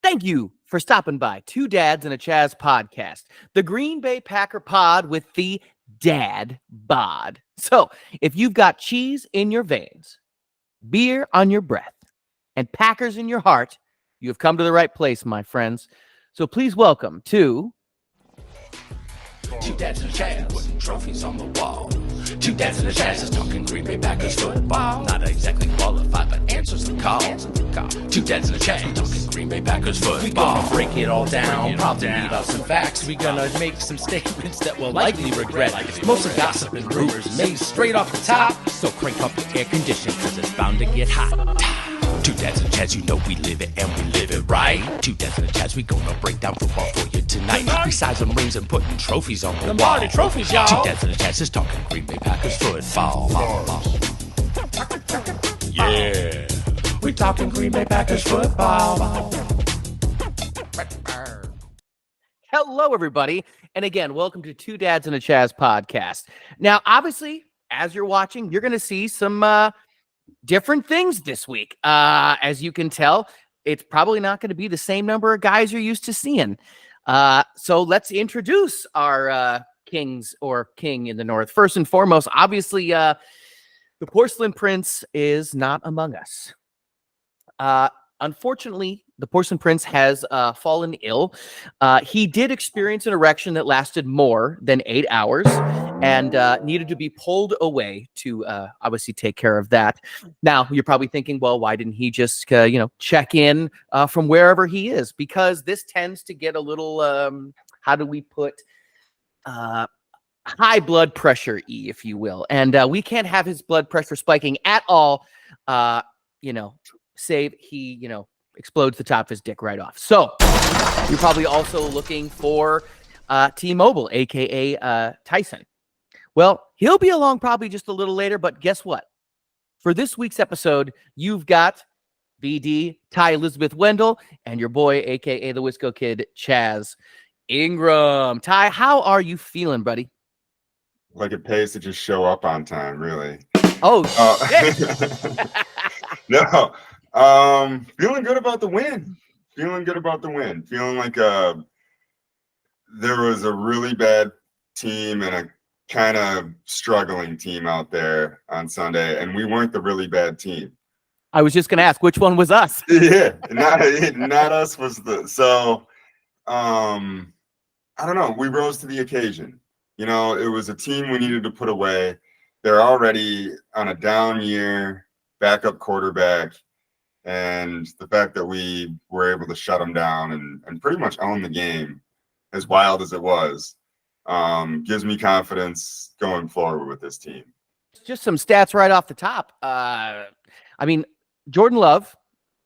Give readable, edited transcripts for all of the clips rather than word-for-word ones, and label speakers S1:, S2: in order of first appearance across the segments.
S1: Thank you for stopping by Two Dads and a Chaz podcast, the Green Bay Packer pod with the dad bod. So if you've got cheese in your veins, beer on your breath, and Packers in your heart, you have come to the right place, my friends. So please welcome to
S2: Two Dads and Chaz, putting trophies on the wall. Two Dads and Chaz is talking Green Bay Packers football. Not exactly qualified, but answers the call. Two Dads and Chaz, talking Green Bay Packers football. We gonna break it all down, probably leave out some facts. We gonna make some statements that we'll likely regret. Most of gossip and rumors made straight off the top. So crank up your air conditioning, cause it's bound to get hot. Two Dads and Chaz, you know we live it and we live it right. Two Dads and Chaz, we gonna break down football for you tonight. Besides some rings and putting trophies on the wall. Trophies, y'all. Two Dads and Chaz is talking Green Bay Packers football. Yeah, we talking Green Bay Packers football.
S1: Hello, everybody. And again, welcome to Two Dads and a Chaz podcast. Now, obviously, as you're watching, you're going to see some different things this week. As you can tell, it's probably not going to be the same number of guys you're used to seeing. So let's introduce our kings or king in the north. First and foremost, obviously, the Porcelain Prince is not among us. Unfortunately, the Porcelain Prince has fallen ill. He did experience an erection that lasted more than 8 hours and needed to be pulled away to obviously take care of that. Now, you're probably thinking, well, why didn't he just, check in from wherever he is? Because this tends to get a little, how do we put, high blood pressure, if you will. And we can't have his blood pressure spiking at all, save he, explodes the top of his dick right off. So you're probably also looking for T-Mobile, aka TYSON. Well, he'll be along probably just a little later, but guess what? For this week's episode, you've got BD, Ty Elizabeth Wendell, and your boy, aka the Wisco Kid, Chaz Ingram. Ty, how are you feeling, buddy?
S3: Like it pays to just show up on time, really.
S1: Oh, shit.
S3: No. Feeling good about the win. Feeling like there was a really bad team and a kind of struggling team out there on Sunday, and we weren't the really bad team.
S1: I was just going to ask, which one was us?
S3: Yeah, not us was the. So, I don't know. We rose to the occasion. It was a team we needed to put away. They're already on a down year, backup quarterback. And the fact that we were able to shut them down and pretty much own the game, as wild as it was, gives me confidence going forward with this team.
S1: Just some stats right off the top. Jordan Love,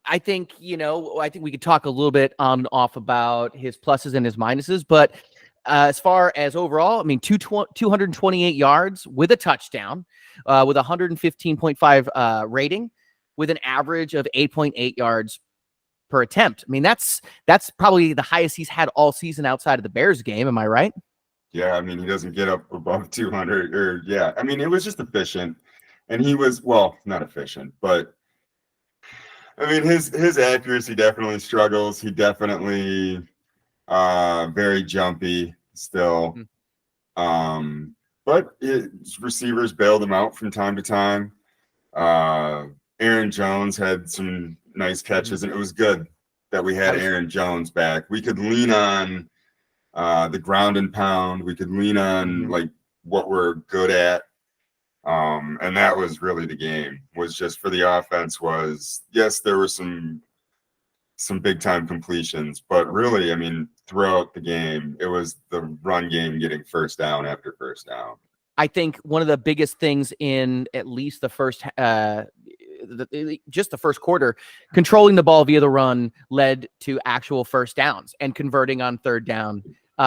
S1: I think we could talk a little bit on and off about his pluses and his minuses, but as far as overall, 228 yards with a touchdown, with 115.5 rating, with an average of 8.8 yards per attempt. That's probably the highest he's had all season outside of the Bears game. Am I right?
S3: Yeah, he doesn't get up above 200 it was just efficient. And he was, well, not efficient, but his accuracy definitely struggles. He definitely very jumpy still. But his receivers bailed him out from time to time. Aaron Jones had some nice catches, and it was good that we had Aaron Jones back. We could lean on the ground and pound. We could lean on what we're good at. And that was really the game, was just for the offense was, yes, there were some big time completions, but really, throughout the game, it was the run game getting first down after first down.
S1: I think one of the biggest things in at least the first just the first quarter, controlling the ball via the run led to actual first downs and converting on third down,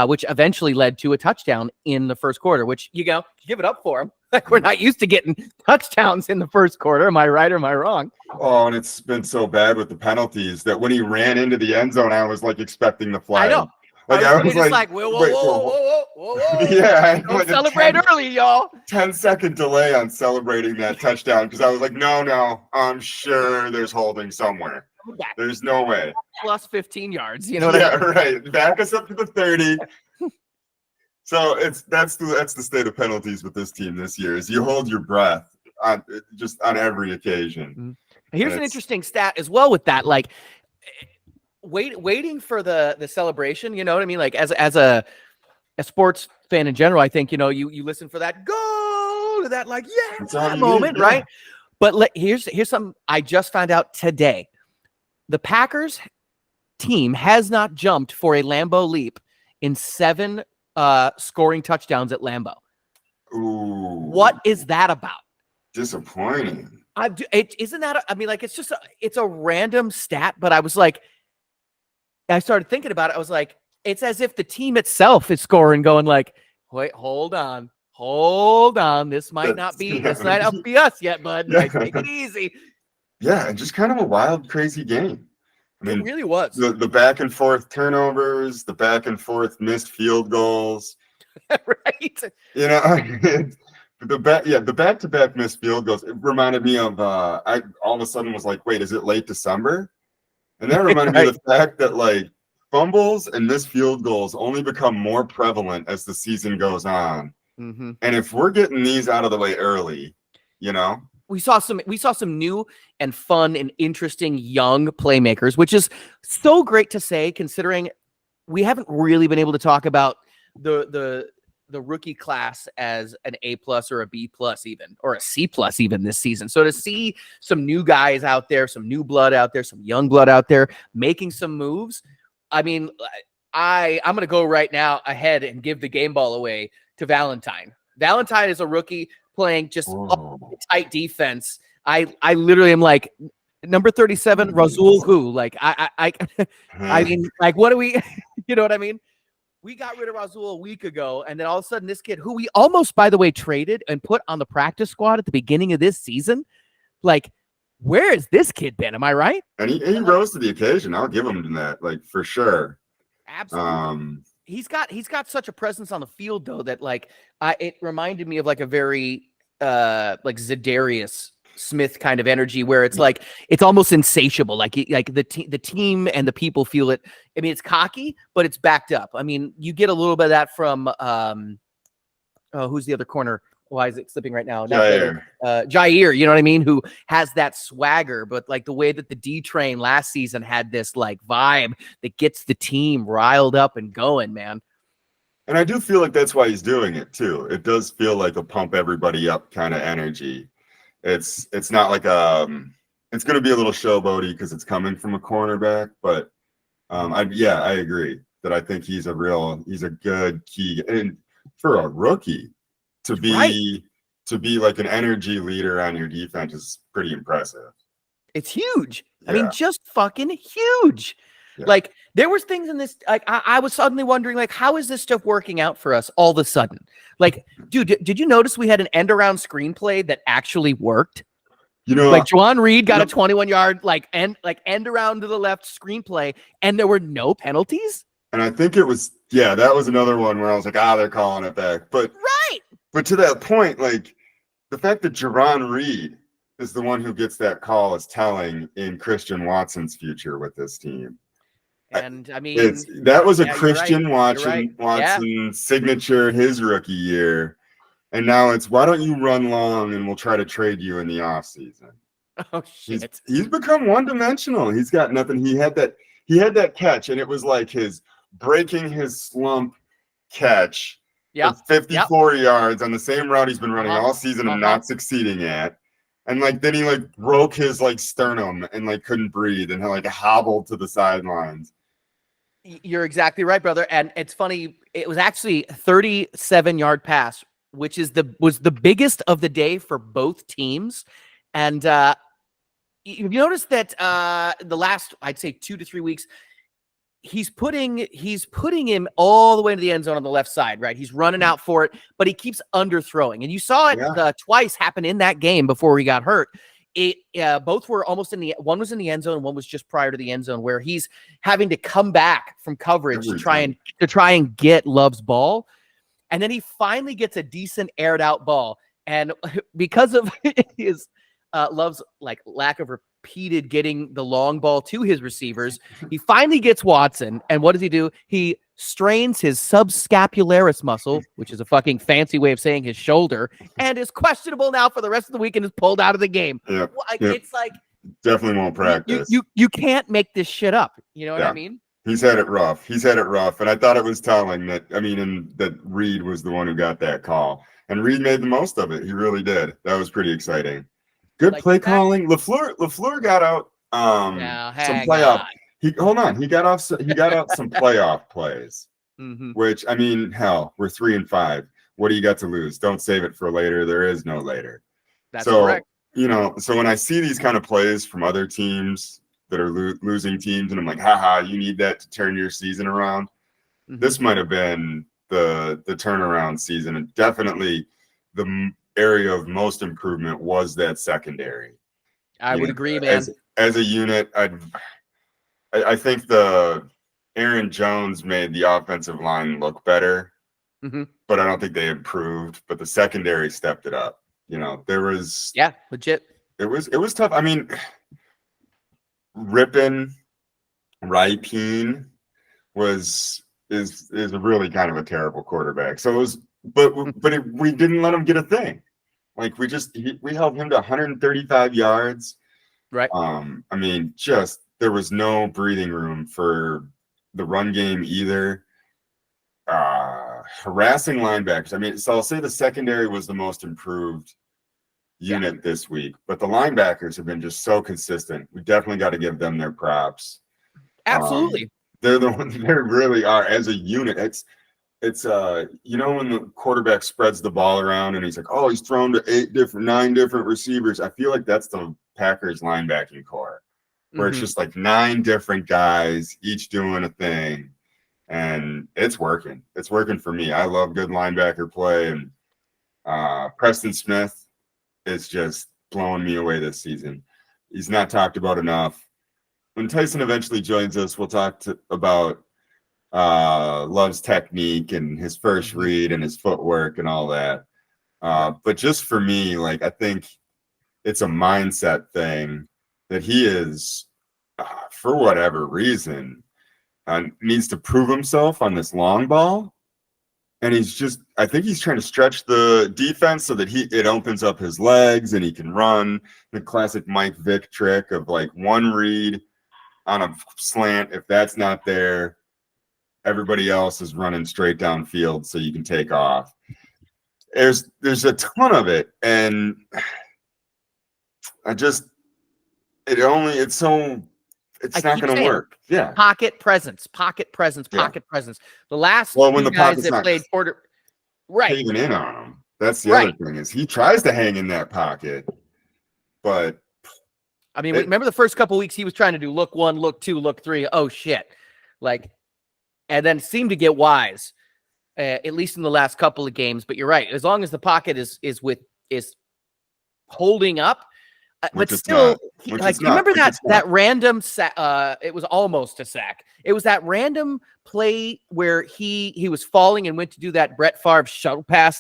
S1: which eventually led to a touchdown in the first quarter, which give it up for him. Like, we're not used to getting touchdowns in the first quarter. Am I right or am I wrong?
S3: Oh, and it's been so bad with the penalties that when he ran into the end zone, I was expecting the flag.
S1: I know. I was like, whoa.
S3: Yeah.
S1: Don't celebrate early, y'all.
S3: 10-second delay on celebrating that touchdown because I was like, no, I'm sure there's holding somewhere. There's no way.
S1: Plus 15 yards. You know what
S3: Yeah,
S1: I mean?
S3: right. Back us up to the 30. So that's the state of penalties with this team this year. Is you hold your breath on every occasion.
S1: Here's an interesting stat as well with that. Like, waiting for the celebration. You know what I mean? Like, as a sports fan in general, I think, you listen for that go to that, like, that moment, right? But here's something I just found out today. The Packers team has not jumped for a Lambeau leap in 7 scoring touchdowns at Lambeau.
S3: Ooh.
S1: What is that about?
S3: Disappointing.
S1: Isn't that? I mean, like, it's a random stat, but I was like, I started thinking about it. I was like, it's as if the team itself is scoring, going like, wait, hold on. This might not be us yet, bud.
S3: Yeah.
S1: Like, take it easy.
S3: Yeah, and just kind of a wild, crazy game. I mean,
S1: it really was.
S3: The back and forth turnovers, the back and forth missed field goals.
S1: Right.
S3: The back-to-back missed field goals. It reminded me of I all of a sudden was like, wait, is it late December? And that reminded me of the fact that, like, fumbles and missed field goals only become more prevalent as the season goes on.
S1: Mm-hmm.
S3: And if we're getting these out of the way early, we
S1: saw some new and fun and interesting young playmakers, which is so great to say, considering we haven't really been able to talk about the rookie class as an A+ or a B+ even, or a C+ even this season. So to see some new guys out there, some new blood out there, some young blood out there making some moves, I mean, I'm going to go right now ahead and give the game ball away to Valentine. Valentine is a rookie playing just tight defense. I literally am like, number 37, Razul who? Like, I mean, like, what do we, you know what I mean? We got rid of Razul a week ago, and then all of a sudden this kid, who we almost, by the way, traded and put on the practice squad at the beginning of this season, like, where has this kid been? Am I right?
S3: And he rose to the occasion. I'll give him that, like, for sure.
S1: Absolutely. He's got such a presence on the field, though, that, like, it reminded me of, like, a very like Zadarius Smith kind of energy, where it's like, it's almost insatiable. Like the team and the people feel it. I mean, it's cocky, but it's backed up. I mean, you get a little bit of that from who's the other corner? Why is it slipping right now? Jair, you know what I mean? Who has that swagger, but like the way that the D train last season had this like vibe that gets the team riled up and going, man.
S3: And I do feel like that's why he's doing it too. It does feel like a pump everybody up kind of energy. It's not like it's going to be a little showboaty because it's coming from a cornerback, but I agree that I think he's a good key, and for a rookie to be like an energy leader on your defense is pretty impressive.
S1: It's huge. Yeah. I mean, just fucking huge. Yeah. Like, there was things in this, like, I was suddenly wondering, like, how is this stuff working out for us all of a sudden? Like, dude, did you notice we had an end-around screenplay that actually worked? Like, Juwan Reed got a 21-yard, end around to the left screenplay, and there were no penalties?
S3: And I think it was, that was another one where I was like, they're calling it back. But
S1: right.
S3: But to that point, like, the fact that Juwan Reed is the one who gets that call is telling in Christian Watson's future with this team.
S1: And I mean,
S3: that was a Christian Watson signature his rookie year. And now it's, why don't you run long and we'll try to trade you in the offseason?
S1: Oh, shit.
S3: He's become one-dimensional. He's got nothing. He had that catch, and it was like his breaking his slump catch.
S1: Yeah,
S3: 54 yards on the same route he's been running all season and not succeeding at. And like then he like broke his like sternum and like couldn't breathe and like hobbled to the sidelines.
S1: You're exactly right, brother. And it's funny, it was actually a 37-yard pass, which was the biggest of the day for both teams. And you notice that the last, I'd say 2 to 3 weeks, he's putting him all the way to the end zone on the left side, right? He's running out for it, but he keeps underthrowing. And you saw it twice happen in that game before he got hurt. Both were almost one was in the end zone, and one was just prior to the end zone, where he's having to come back from coverage to try and get Love's ball. And then he finally gets a decent aired out ball. And because of his Love's like lack of impeded getting the long ball to his receivers. He finally gets Watson, and what does he do? He strains his subscapularis muscle, which is a fucking fancy way of saying his shoulder, and is questionable now for the rest of the week and is pulled out of the game.
S3: Yep.
S1: It's like
S3: definitely won't practice.
S1: You can't make this shit up. You know what I mean?
S3: He's had it rough. And I thought it was telling that Reed was the one who got that call, and Reed made the most of it. He really did. That was pretty exciting. Good play calling. LaFleur got out some playoff. He got out some playoff plays.
S1: Mm-hmm.
S3: Which, I mean, hell, we're 3-5. What do you got to lose? Don't save it for later. There is no later.
S1: That's correct.
S3: So when I see these kind of plays from other teams that are losing teams, and I'm like, haha, you need that to turn your season around. Mm-hmm. This might have been the turnaround season, and definitely the area of most improvement was that secondary.
S1: I would agree, man.
S3: As a unit, I think the Aaron Jones made the offensive line look better, but I don't think they improved. But the secondary stepped it up. There was
S1: legit.
S3: It was tough. I mean, Ripon is really kind of a terrible quarterback. So it was, we didn't let him get a thing. Like we held him to 135 yards.
S1: Right.
S3: I mean, there was no breathing room for the run game either. Harassing linebackers. I mean, so I'll say the secondary was the most improved unit this week, but the linebackers have been just so consistent. We definitely got to give them their props.
S1: Absolutely.
S3: They're the ones. They really are as a unit. It's when the quarterback spreads the ball around and he's like, oh, he's thrown to 9 different receivers. I feel like that's the Packers linebacking core, where it's just like 9 different guys, each doing a thing. And it's working. It's working for me. I love good linebacker play. And Preston Smith is just blowing me away this season. He's not talked about enough. When Tyson eventually joins us, we'll talk about Love's technique and his first read and his footwork and all that. But just for me, like, I think it's a mindset thing that he is, for whatever reason, needs to prove himself on this long ball. And I think he's trying to stretch the defense so that it opens up his legs and he can run the classic Mike Vick trick of like one read on a slant. If that's not there, everybody else is running straight downfield so you can take off. There's a ton of it. And it's not going to work. Yeah.
S1: Pocket presence. The last
S3: when the
S1: guys that played quarter, right,
S3: hanging in on him. That's the other thing is he tries to hang in that pocket, but
S1: I mean, remember the first couple weeks he was trying to do look 1, look 2, look 3. Oh shit! And then seemed to get wise, at least in the last couple of games. But you're right. As long as the pocket is holding up. But still, you remember that random sack? It was almost a sack. It was that random play where he was falling and went to do that Brett Favre shuttle pass,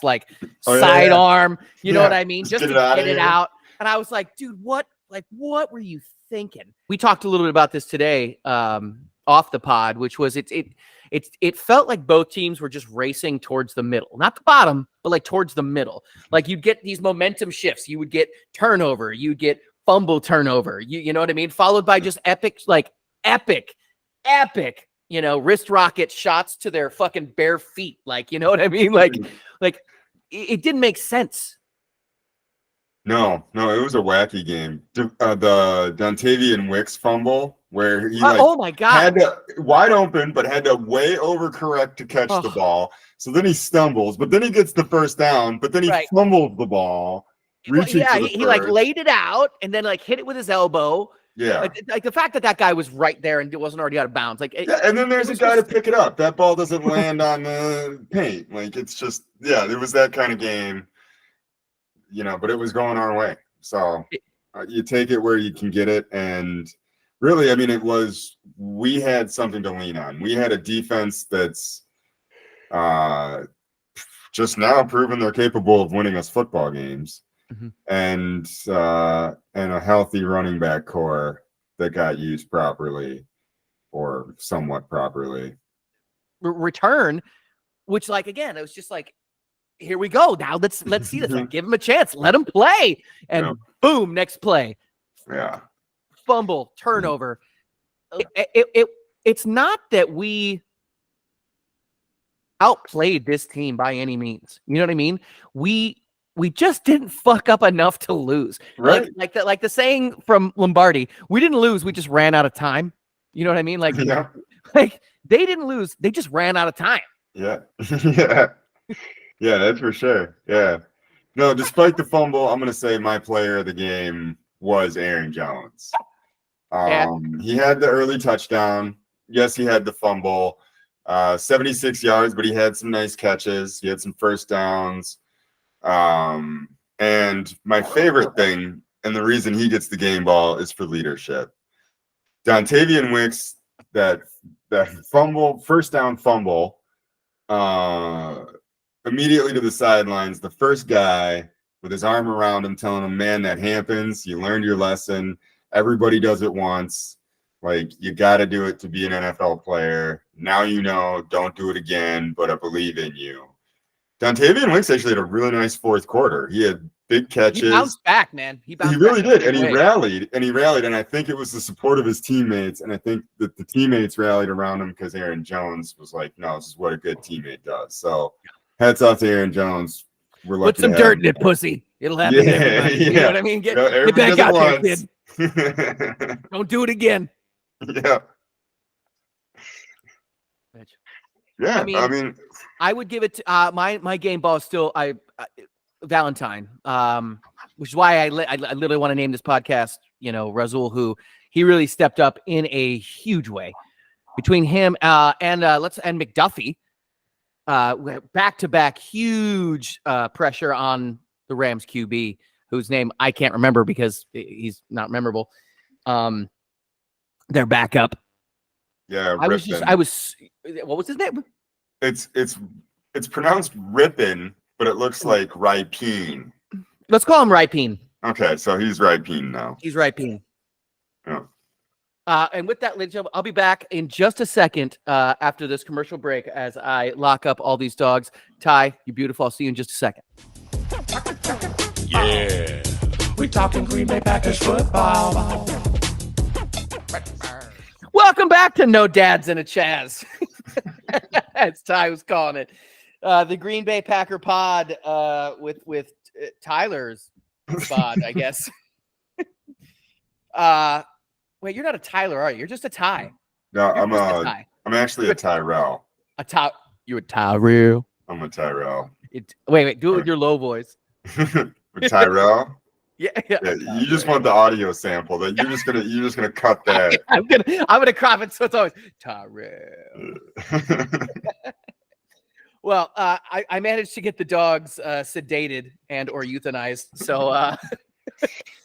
S1: sidearm. You know what I mean? Just to get it out. And I was like, dude, what were you thinking? We talked a little bit about this today off the pod, which was it felt like both teams were just racing towards the middle, not the bottom, but like towards the middle. Like you'd get these momentum shifts, you would get turnover, you'd get fumble turnover, you know what I mean? Followed by just epic, wrist rocket shots to their fucking bare feet. Like, you know what I mean? Like it didn't make sense.
S3: No, it was a wacky game. The Dontavian Wicks fumble where he
S1: oh my God,
S3: had to wide open, but had to way overcorrect to catch the ball. So then he stumbles, but then he gets the first down, but then he fumbles the ball.
S1: He laid it out and then hit it with his elbow.
S3: Yeah,
S1: like the fact that guy was right there and it wasn't already out of bounds.
S3: And then there's a guy to pick it up. That ball doesn't land on the paint. It's just it was that kind of game. But it was going our way. So you take it where you can get it. And really, I mean, we had something to lean on. We had a defense that's just now proven they're capable of winning us football games. and a healthy running back core that got used properly or somewhat properly.
S1: Return, which, like, again, it was just like, here we go. Now let's see this. Give him a chance. Let him play. And boom, next play.
S3: Yeah.
S1: Fumble, turnover. It's not that we outplayed this team by any means. You know what I mean? We just didn't fuck up enough to lose.
S3: Right.
S1: Like the saying from Lombardi, we didn't lose, we just ran out of time. You know what I mean? Like, like they didn't lose, they just ran out of time.
S3: Yeah. Yeah, that's for sure. Yeah. No, despite the fumble, I'm gonna say my player of the game was Aaron Jones. He had the early touchdown. Yes, he had the fumble. 76 yards, but he had some nice catches. He had some first downs. And my favorite thing, and the reason he gets the game ball, is for leadership. Dontavian Wicks, that fumble, first down fumble, immediately to the sidelines, the first guy with his arm around him telling him, man, that happens. You learned your lesson. Everybody does it once. Like, you got to do it to be an NFL player. Now you know, don't do it again, but I believe in you. Dontavian Wicks actually had a really nice fourth quarter. He had big catches. He
S1: bounced back, man. He
S3: really did. And he rallied. And I think it was the support of his teammates. And I think that the teammates rallied around him because Aaron Jones was like, no, this is what a good teammate does. So hats off to Aaron Jones. We're lucky.
S1: Put some dirt in it, pussy. It'll happen to everybody. You know what I mean? Get back out there, kid. Don't do it again.
S3: Yeah. Yeah, I mean,
S1: I would give it to my game ball is still Valentine, which is why I literally want to name this podcast, Razul, who he really stepped up in a huge way. Between him and McDuffie, back-to-back huge pressure on the Rams QB, whose name I can't remember because he's not memorable. Their backup.
S3: Yeah,
S1: what was his name?
S3: It's pronounced Rippin, but it looks like Ripeen.
S1: Let's call him Ripeen.
S3: Okay, so he's Ripeen now.
S1: He's Ripeen.
S3: Yeah.
S1: And with that, ladies and gentlemen, I'll be back in just a second after this commercial break as I lock up all these dogs. Ty, you're beautiful. I'll see you in just a second.
S2: Yeah. We talking Green Bay Packers football.
S1: Welcome back to No Dads and a Chaz. As Ty was calling it. The Green Bay Packer pod with Tyler's pod, I guess. Wait, you're not a Tyler, are you? You're just a Ty.
S3: No, I'm actually a Tyrell.
S1: You're a Tyrell.
S3: I'm a Tyrell.
S1: Wait, do it with your low voice.
S3: Tyrell?
S1: Yeah.
S3: You just want the audio sample. That you're just gonna cut that.
S1: I'm gonna crop it so it's always Tyrell. Well, I managed to get the dogs sedated and or euthanized. So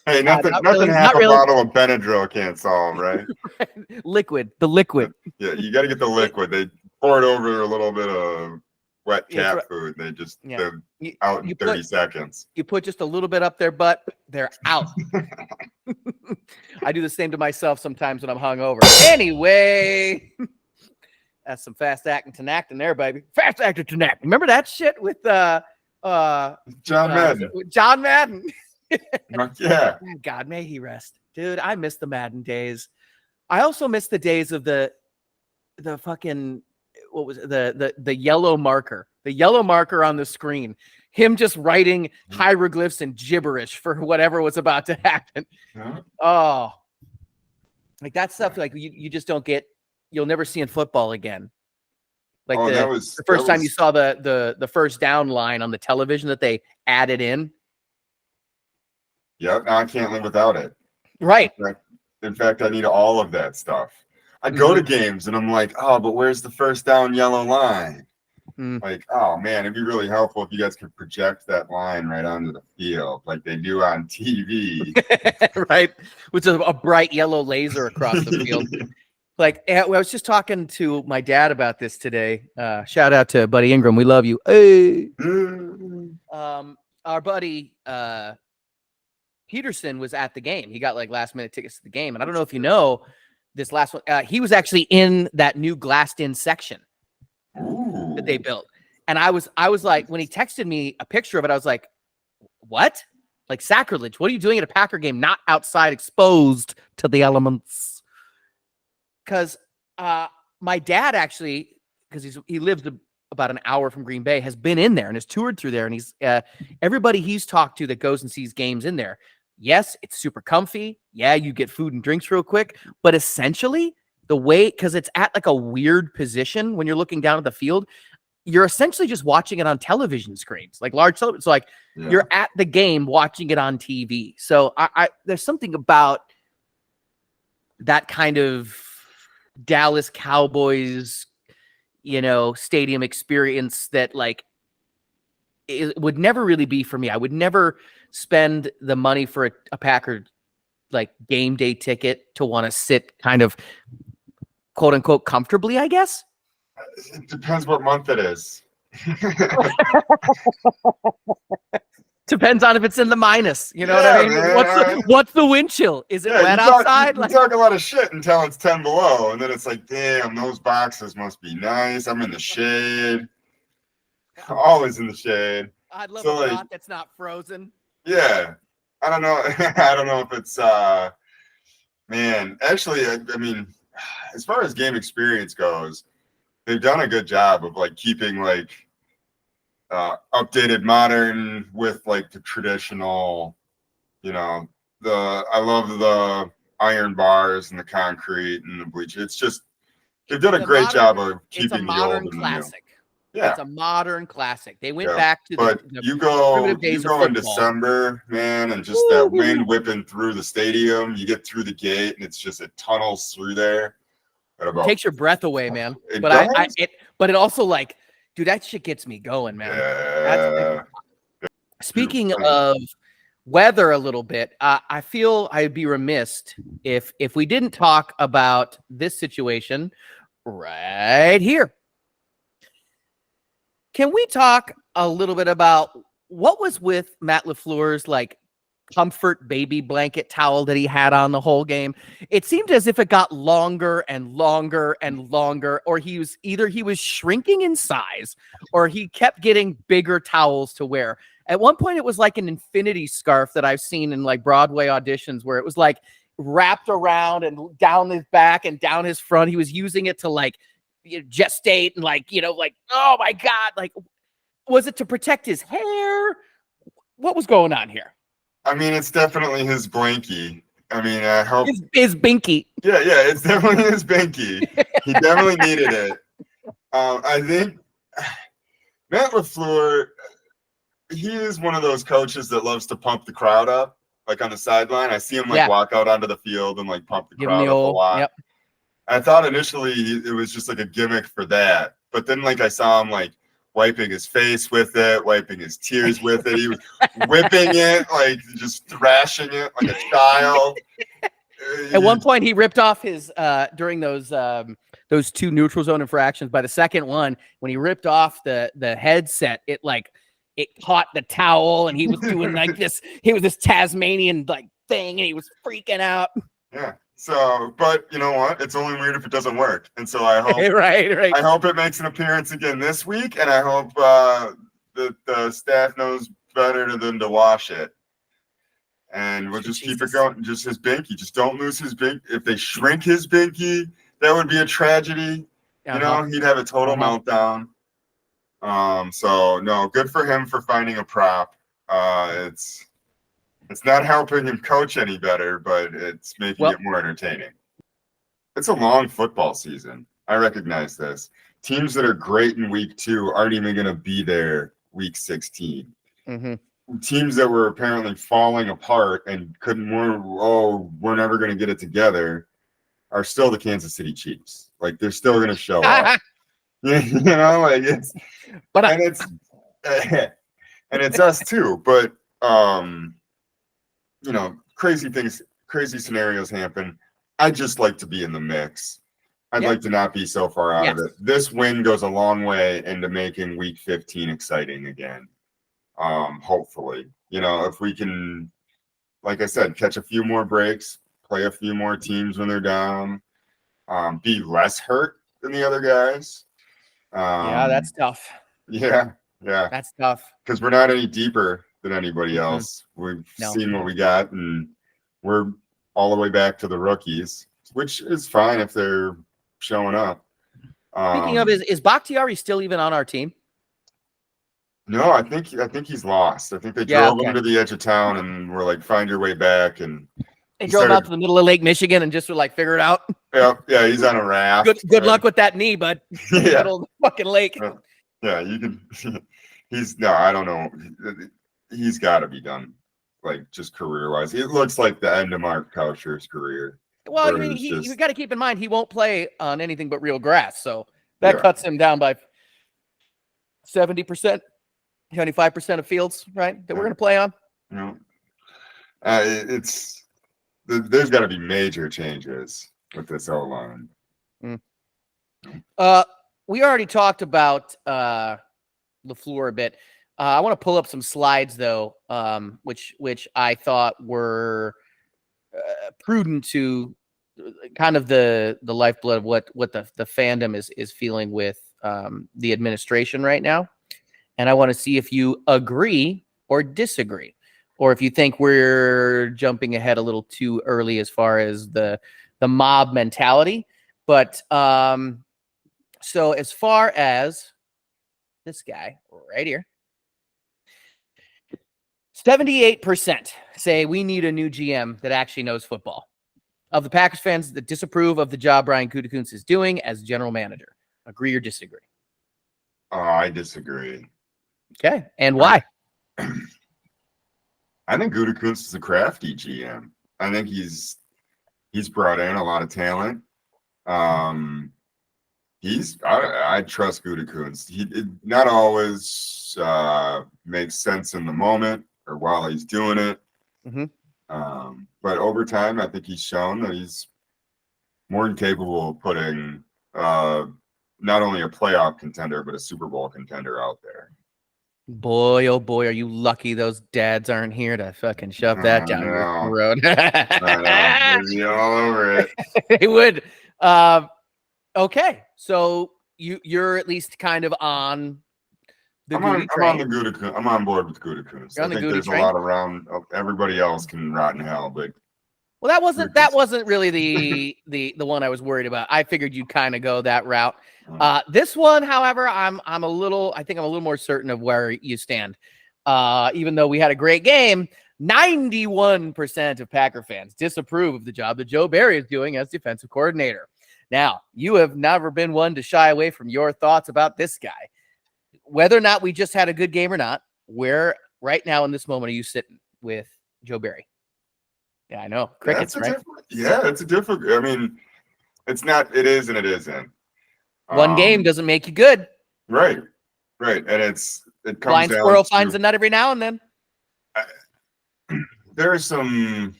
S3: hey, nothing half a bottle of Benadryl can't solve, right?
S1: The liquid.
S3: Yeah, you got to get the liquid. They pour it over a little bit of wet cat food. They just they're out in 30 seconds.
S1: You put just a little bit up their butt, they're out. I do the same to myself sometimes when I'm hungover. Anyway, that's some fast acting Tinactin there, baby. Fast acting Tinactin. Remember that shit with
S3: John Madden?
S1: John Madden.
S3: Yeah.
S1: God, may he rest, dude. I miss the Madden days. I also miss the days of the fucking. What was it? The yellow marker, on the screen, him just writing hieroglyphs and gibberish for whatever was about to happen.
S3: Yeah.
S1: Oh, like that stuff. Like you just don't get. You'll never see in football again. Like the first time you saw the first down line on the television that they added in.
S3: Yep. Now I can't live without it.
S1: Right.
S3: In fact, I need all of that stuff. I go to games and I'm like, oh, but where's the first down yellow line? Like, oh man, it'd be really helpful if you guys could project that line right onto the field like they do on TV.
S1: Right. With a bright yellow laser across the field. Like, I was just talking to my dad about this today. Shout out to Buddy Ingram. We love you. Hey. Our buddy Peterson was at the game. He got like last minute tickets to the game. And I don't know if you know this last one. He was actually in that new glassed in section that they built. And I was like, when he texted me a picture of it, I was like, what? Like sacrilege. What are you doing at a Packer game? Not outside, exposed to the elements. Because my dad actually, because he lives about an hour from Green Bay, has been in there and has toured through there. And he's everybody he's talked to that goes and sees games in there. Yes, it's super comfy. Yeah, you get food and drinks real quick. But essentially, the way, because it's at like a weird position when you're looking down at the field, you're essentially just watching it on television screens, like large television. So like you're at the game watching it on TV. So I there's something about that kind of Dallas Cowboys, stadium experience that like it would never really be for me. I would never spend the money for a Packer like game day ticket to want to sit kind of quote unquote comfortably, I guess.
S3: It depends what month it is.
S1: Depends on if it's in the minus. You know what I mean? Man, what's the wind chill? Is it wet outside?
S3: You talk a lot of shit until it's 10 below, and then it's like, damn, those boxes must be nice. I'm in the shade. Always in the shade.
S1: I'd love a yacht that's not frozen.
S3: Yeah. I don't know. I don't know if it's man, actually, I mean, as far as game experience goes, they've done a good job of like keeping like updated modern with like the traditional, I love the iron bars and the concrete and the bleach. It's just, they've done a great job of keeping the old and the new. Yeah.
S1: It's a modern classic. They went back to
S3: the you go in December, man, and just that wind whipping through the stadium. You get through the gate and it's just, it tunnels through there.
S1: It takes your breath away, man. But it also like, dude, that shit gets me going, man.
S3: Yeah.
S1: Speaking of weather a little bit, I feel I'd be remiss if we didn't talk about this situation right here. Can we talk a little bit about what was with Matt LaFleur's like comfort baby blanket towel that he had on the whole game? It seemed as if it got longer and longer and longer, or he was shrinking in size or he kept getting bigger towels to wear. At one point, it was like an infinity scarf that I've seen in like Broadway auditions where it was like wrapped around and down his back and down his front. He was using it to like gestate and like, oh my God, like, was it to protect his hair? What was going on here?
S3: I mean, it's definitely his blankie. I mean, I hope
S1: his binky.
S3: Yeah, it's definitely his binky. He definitely needed it. I think Matt LaFleur, he is one of those coaches that loves to pump the crowd up, like on the sideline. I see him walk out onto the field and like pump the crowd up a lot. Yep. I thought initially it was just like a gimmick for that, but then like I saw him like wiping his face with it, wiping his tears with it. He was whipping it, like just thrashing it like a child.
S1: At one point, he ripped off his during those two neutral zone infractions. By the second one, when he ripped off the headset, it caught the towel, and he was doing like this. He was this Tasmanian like thing, and he was freaking out.
S3: Yeah. So, but you know what? It's only weird if it doesn't work. And so I hope,
S1: right.
S3: I hope it makes an appearance again this week, and I hope that the staff knows better than to wash it. And we'll just keep it going. Just his binky. Just don't lose his binky. If they shrink his binky, that would be a tragedy. He'd have a total meltdown. So no, good for him for finding a prop. It's not helping him coach any better, but it's making it more entertaining. It's a long football season. I recognize this. Teams that are great in week 2 aren't even going to be there week 16. Mm-hmm. Teams that were apparently falling apart and we're never going to get it together are still the Kansas City Chiefs. Like they're still going to show up. And it's us too. But crazy scenarios happen. I just like to be in the mix. I'd like to not be so far out of it. This win goes a long way into making week 15 exciting again. Hopefully, if we can like I said, catch a few more breaks, play a few more teams when they're down, be less hurt than the other guys.
S1: Yeah, that's tough.
S3: Yeah.
S1: That's tough.
S3: Because we're not any deeper than anybody else. We've
S1: No.
S3: seen what we got, and we're all the way back to the rookies, which is fine if they're showing up.
S1: Speaking of, is Bakhtiari still even on our team?
S3: No, I think he's lost. I think they drove him to the edge of town and were like, "Find your way back." And
S1: they drove out to the middle of Lake Michigan and just were like, "Figure it out."
S3: Yeah, he's on a raft.
S1: Good luck with that knee, bud.
S3: Yeah,
S1: middle of the fucking lake.
S3: Yeah, you can. I don't know. He's got to be done, like just career-wise. It looks like the end of Mark Kauscher's career.
S1: Well, you got to keep in mind he won't play on anything but real grass, so that cuts him down by 70%, 25% of fields, right? That we're going to play on.
S3: There's got to be major changes with this O-line.
S1: We already talked about LaFleur a bit. I want to pull up some slides though, which I thought were prudent to kind of the lifeblood of what the fandom is feeling with the administration right now. And I want to see if you agree or disagree, or if you think we're jumping ahead a little too early as far as the mob mentality. But so as far as this guy right here, 78% say we need a new GM that actually knows football. Of the Packers fans that disapprove of the job Brian Gutekunst is doing as general manager. Agree or disagree?
S3: I disagree.
S1: Okay, and why?
S3: I think Gutekunst is a crafty GM. I think he's brought in a lot of talent. I trust Gutekunst. It not always makes sense in the moment or while he's doing it. But over time, I think he's shown that he's more than capable of putting not only a playoff contender, but a Super Bowl contender out there.
S1: Boy, oh boy, are you lucky those dads aren't here to fucking shove that down your throat.
S3: They'd be all over it.
S1: They would. Okay, so you're at least kind of on the Goody train.
S3: I'm on the Gutekunst. I'm on board with Gutekunst. I think there's a lot around. Everybody else can rot in hell, but
S1: well, that wasn't really the one I was worried about. I figured you'd kind of go that route. This one, however, I think I'm a little more certain of where you stand. Even though we had a great game, 91% of Packer fans disapprove of the job that Joe Barry is doing as defensive coordinator. Now, you have never been one to shy away from your thoughts about this guy. Whether or not we just had a good game or not, where right now in this moment are you sitting with Joe Barry? Yeah, I know. Crickets, right?
S3: It's a difficult. I mean, it's not. It is and it isn't.
S1: One game doesn't make you good.
S3: Right. And it comes
S1: blind
S3: down
S1: squirrel finds a nut every now and then.
S3: There are some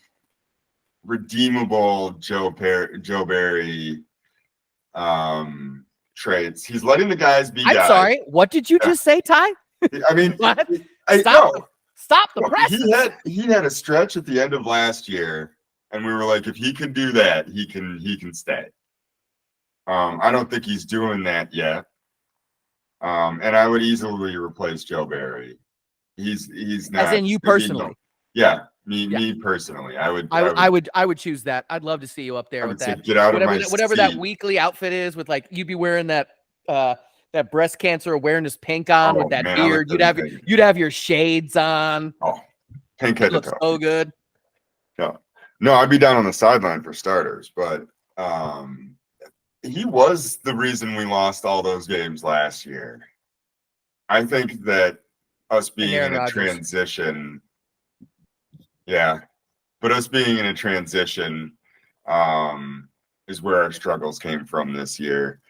S3: redeemable Joe Barry traits. He's letting the guys be guys.
S1: I'm sorry. What did you just say, Ty?
S3: I mean,
S1: what? Stop the press.
S3: He had a stretch at the end of last year, and we were like, if he can do that, he can stay. I don't think he's doing that yet. And I would easily replace Joe Barry. He's not.
S1: As in you personally.
S3: Yeah, me personally. I
S1: would choose that. I'd love to see you up there with that.
S3: Get out
S1: whatever that weekly outfit is, with like you'd be wearing that breast cancer awareness pink on with that beard. You'd have your shades on.
S3: Oh, pink head to toe.
S1: So good.
S3: No, I'd be down on the sideline for starters, but he was the reason we lost all those games last year. I think that us being in a transition, but us being in a transition is where our struggles came from this year.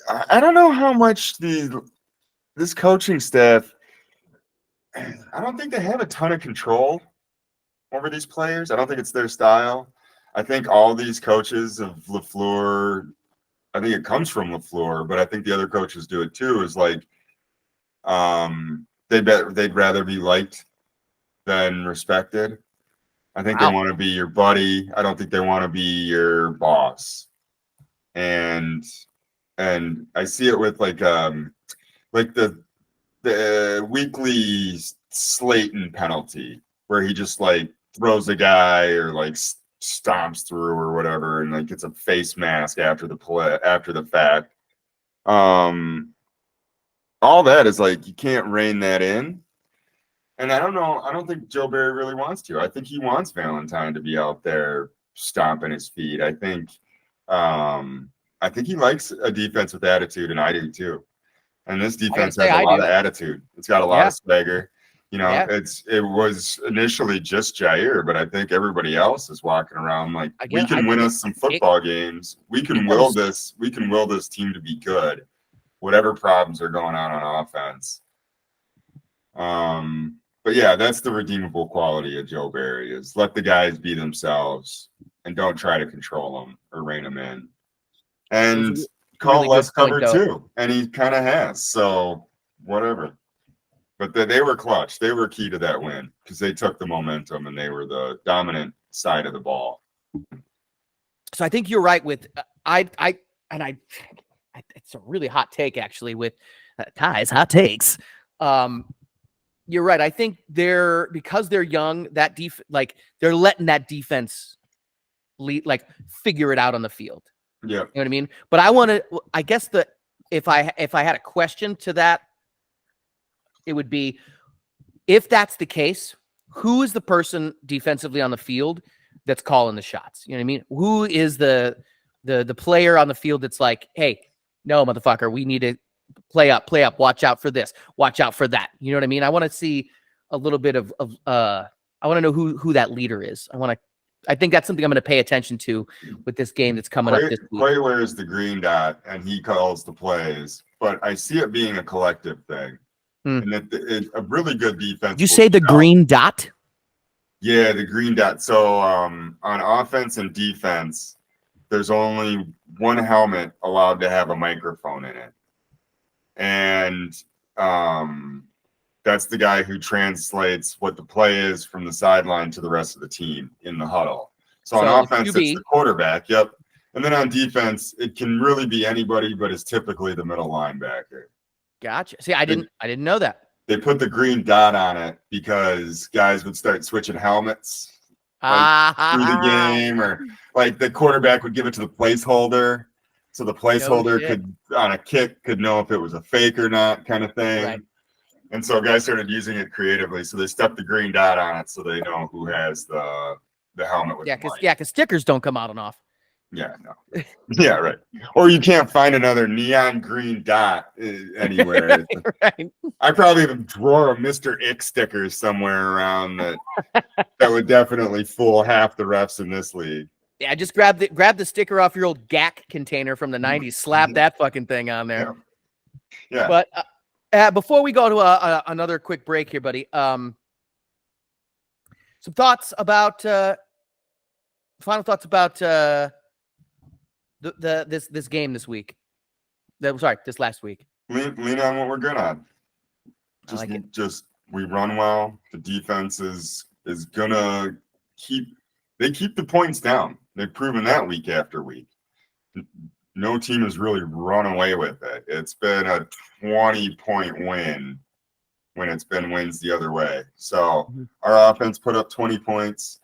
S3: I don't know how much this coaching staff, I don't think they have a ton of control over these players. I don't think it's their style. I think all these coaches of LaFleur, I think it comes from LaFleur, but I think the other coaches do it too, is like they'd rather be liked than respected. I think they
S1: Wow.
S3: want to be your buddy. I don't think they want to be your boss. And I see it with like the weekly Slayton penalty where he just like throws a guy or like stomps through or whatever and like gets a face mask after the fact. All that is like you can't rein that in. And I don't know. I don't think Joe Barry really wants to. I think he wants Valentine to be out there stomping his feet. I think he likes a defense with attitude, and I do too. And this defense has a lot of attitude. It's got a lot of swagger. You know, it was initially just Jair, but I think everybody else is walking around like we can win us some football games. We can will this. We can will this team to be good, whatever problems are going on offense. But yeah, that's the redeemable quality of Joe Barry is let the guys be themselves and don't try to control them or rein them in. And call really less cover too. And he kind of has. So whatever. But they were clutch. They were key to that win because they took the momentum and they were the dominant side of the ball.
S1: So I think you're right with it's a really hot take actually with Ty's hot takes. You're right. I think because they're young, that they're letting that defense figure it out on the field.
S3: Yeah.
S1: You know what I mean? But I guess if I had a question to that, it would be, if that's the case, who is the person defensively on the field that's calling the shots? You know what I mean? Who is the player on the field that's like, hey, no, motherfucker, we need to play up, watch out for this, watch out for that. You know what I mean? I want to see a little bit of I want to know who that leader is. I think that's something I'm going to pay attention to with this game that's coming up this week.
S3: Clay wears the green dot and he calls the plays, but I see it being a collective thing. And it's a really good defense.
S1: Did you say the green dot?
S3: Yeah, the green dot. So on offense and defense, there's only one helmet allowed to have a microphone in it. And that's the guy who translates what the play is from the sideline to the rest of the team in the huddle. So on offense, it's the quarterback. Yep. And then on defense, it can really be anybody, but it's typically the middle linebacker.
S1: Gotcha. See, I didn't know that.
S3: They put the green dot on it because guys would start switching helmets through the game, or like the quarterback would give it to the placeholder. So the placeholder could, on a kick, could know if it was a fake or not, kind of thing. Right. And so guys started using it creatively. So they stuck the green dot on it so they know who has the helmet with
S1: because stickers don't come out and off.
S3: Yeah, no. Yeah, right. Or you can't find another neon green dot anywhere.
S1: Right.
S3: I probably have a drawer of Mr. Ick stickers somewhere around that would definitely fool half the refs in this league.
S1: Yeah, just grab the sticker off your old GAC container from the 90s. Slap that fucking thing on there.
S3: Yeah.
S1: But before we go to another quick break here, buddy, some thoughts about final thoughts about this game this week. This last week.
S3: Lean on what we're good on. Just we run well. The defense is gonna keep the points down. They've proven that week after week. No team has really run away with it. It's been a 20-point win when it's been wins the other way. So our offense put up 20 points.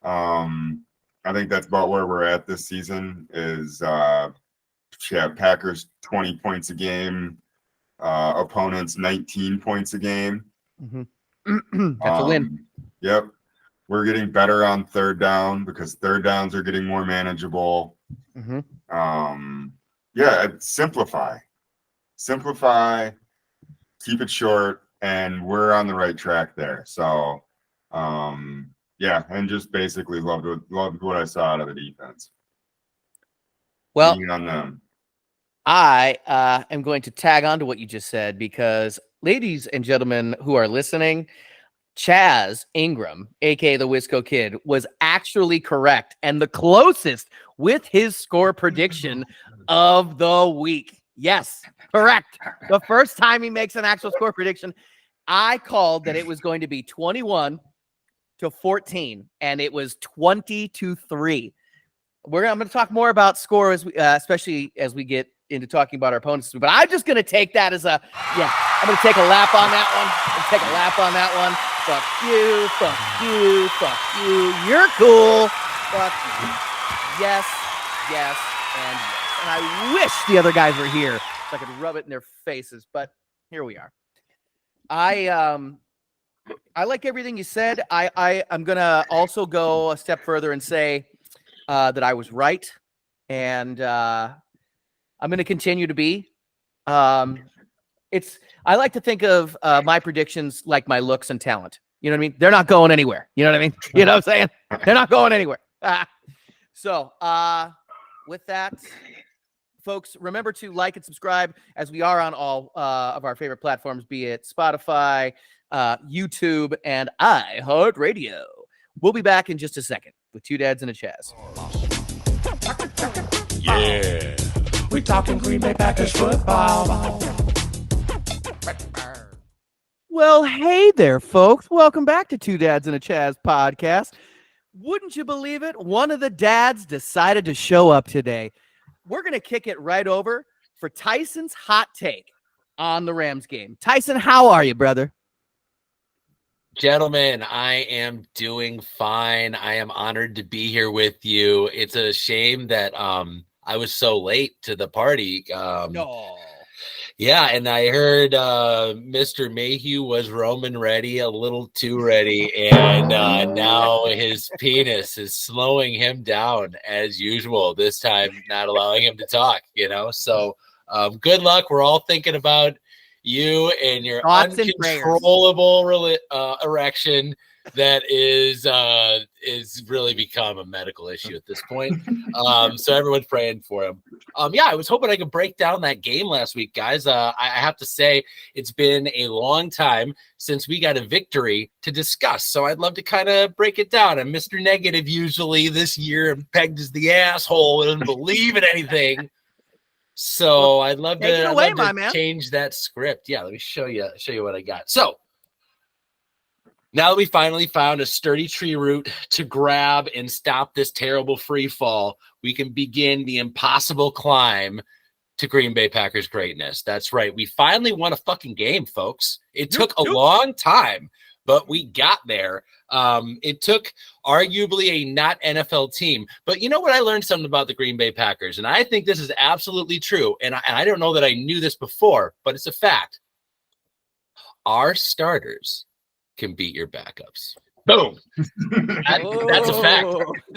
S3: I think that's about where we're at this season is Packers 20 points a game, opponents 19 points a game.
S1: That's a win.
S3: Yep. We're getting better on third down because third downs are getting more manageable. Simplify, keep it short, and we're on the right track there. So, yeah, and just basically loved what I saw out of the defense.
S1: Well,
S3: on them.
S1: I am going to tag on to what you just said because, ladies and gentlemen who are listening, Chaz Ingram, aka the Wisco Kid, was actually correct and the closest with his score prediction of the week. Yes, correct. The first time he makes an actual score prediction. I called that it was going to be 21-14, and it was 20-3. I'm going to talk more about scores, especially as we get into talking about our opponents. But I'm just going to take that as I'm going to take a lap on that one. Fuck you, fuck you, fuck you. You're cool. Fuck you. Yes, yes, and yes. And I wish the other guys were here so I could rub it in their faces, but here we are. I like everything you said. I'm going to also go a step further and say that I was right, and I'm going to continue to be. I like to think of my predictions like my looks and talent. You know what I mean? They're not going anywhere. You know what I mean? You know what I'm saying? They're not going anywhere. So with that, folks, remember to like and subscribe, as we are on all of our favorite platforms, be it Spotify, YouTube, and iHeartRadio. We'll be back in just a second with Two Dads and a Chaz.
S2: Yeah. We talking Green Bay Packers football.
S1: Well, hey there, folks. Welcome back to Two Dads and a Chaz podcast. Wouldn't you believe it? One of the dads decided to show up today. We're going to kick it right over for Tyson's hot take on the Rams game. Tyson, how are you, brother?
S4: Gentlemen, I am doing fine. I am honored to be here with you. It's a shame that I was so late to the party.
S1: No.
S4: Yeah, and I heard Mr. Mayhew was roaming ready, a little too ready, and now his penis is slowing him down as usual, this time not allowing him to talk, So good luck. We're all thinking about you and your
S1: thoughts
S4: uncontrollable erection that is really become a medical issue at this point. So everyone's praying for him. I was hoping I could break down that game last week, guys. I have to say it's been a long time since we got a victory to discuss. So I'd love to kind of break it down. I'm Mr. Negative usually this year. I'm pegged as the asshole and doesn't believe in anything. So I'd love to change that script. Yeah, let me show you what I got. So now that we finally found a sturdy tree root to grab and stop this terrible free fall, we can begin the impossible climb to Green Bay Packers greatness. That's right. We finally won a fucking game, folks. It took a long time, but we got there. It took arguably a not NFL team. But you know what? I learned something about the Green Bay Packers, and I think this is absolutely true. And I don't know that I knew this before, but it's a fact. Our starters can beat your backups. Boom. That's a fact.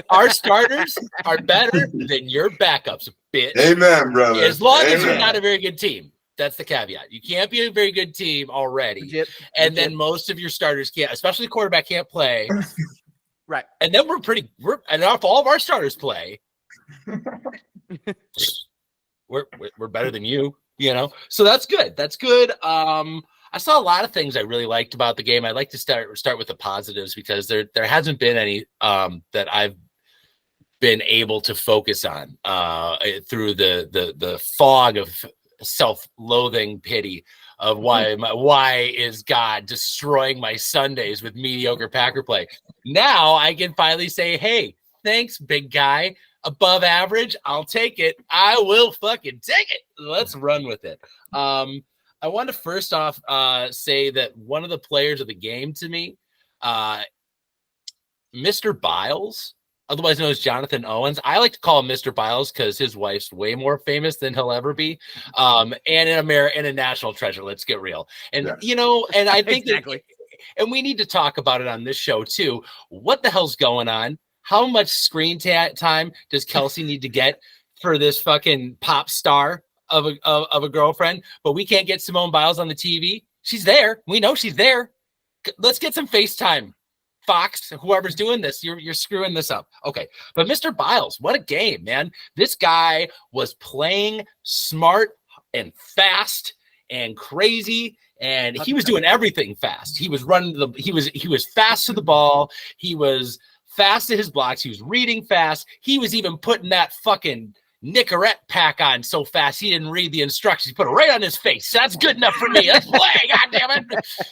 S4: Our starters are better than your backups, bitch.
S3: Amen, brother.
S4: As long as you're not a very good team. That's the caveat. You can't be a very good team already. Legit. Then most of your starters can't, especially the quarterback can't play.
S1: Right.
S4: And then and if all of our starters play, we're better than you, So that's good. That's good. I saw a lot of things I really liked about the game. I'd like to start with the positives because there hasn't been any that I've been able to focus on through the fog of self-loathing pity of why is God destroying my Sundays with mediocre Packer play. Now I can finally say, hey, thanks, big guy. Above average, I'll take it. I will fucking take it. Let's run with it. I want to first off say that one of the players of the game to me, Mr. Biles, otherwise known as Jonathan Owens. I like to call him Mr. Biles because his wife's way more famous than he'll ever be. And a national treasure, let's get real. And, and I think
S1: exactly.
S4: And we need to talk about it on this show too. What the hell's going on? How much screen time does Kelsey need to get for this fucking pop star of a girlfriend? But we can't get Simone Biles on the TV. She's there. We know she's there. Let's get some FaceTime. Fox, whoever's doing this, you're screwing this up. Okay. But Mr. Biles, what a game, man. This guy was playing smart and fast and crazy, and he was doing everything fast. He was running he was fast to the ball. He was fast to his blocks. He was reading fast. He was even putting that fucking Nicorette pack on so fast he didn't read the instructions. He put it right on his face. That's good enough for me. Let's play. God damn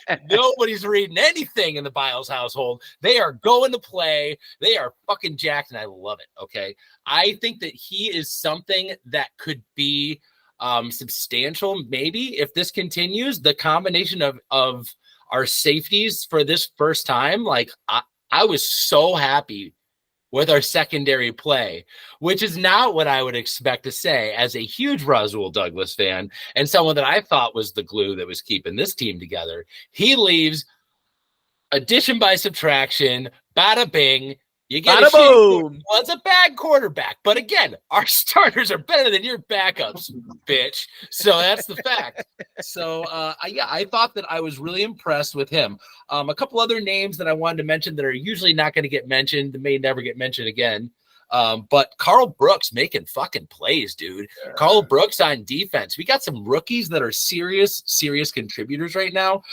S4: it. Nobody's reading anything in the Biles household. They are going to play. They are fucking jacked, and I love it. Okay. I think that he is something that could be substantial. Maybe if this continues, the combination of our safeties for this first time, like I was so happy with our secondary play, which is not what I would expect to say as a huge Rasul Douglas fan and someone that I thought was the glue that was keeping this team together. He leaves, addition by subtraction, bada bing. You get
S1: Bada boom.
S4: Well, it's a bad quarterback, but again, our starters are better than your backups, bitch. So that's the fact. So I thought that I was really impressed with him. A couple other names that I wanted to mention that are usually not going to get mentioned, may never get mentioned again. But Carl Brooks making fucking plays, dude. Yeah. Carl Brooks on defense. We got some rookies that are serious contributors right now.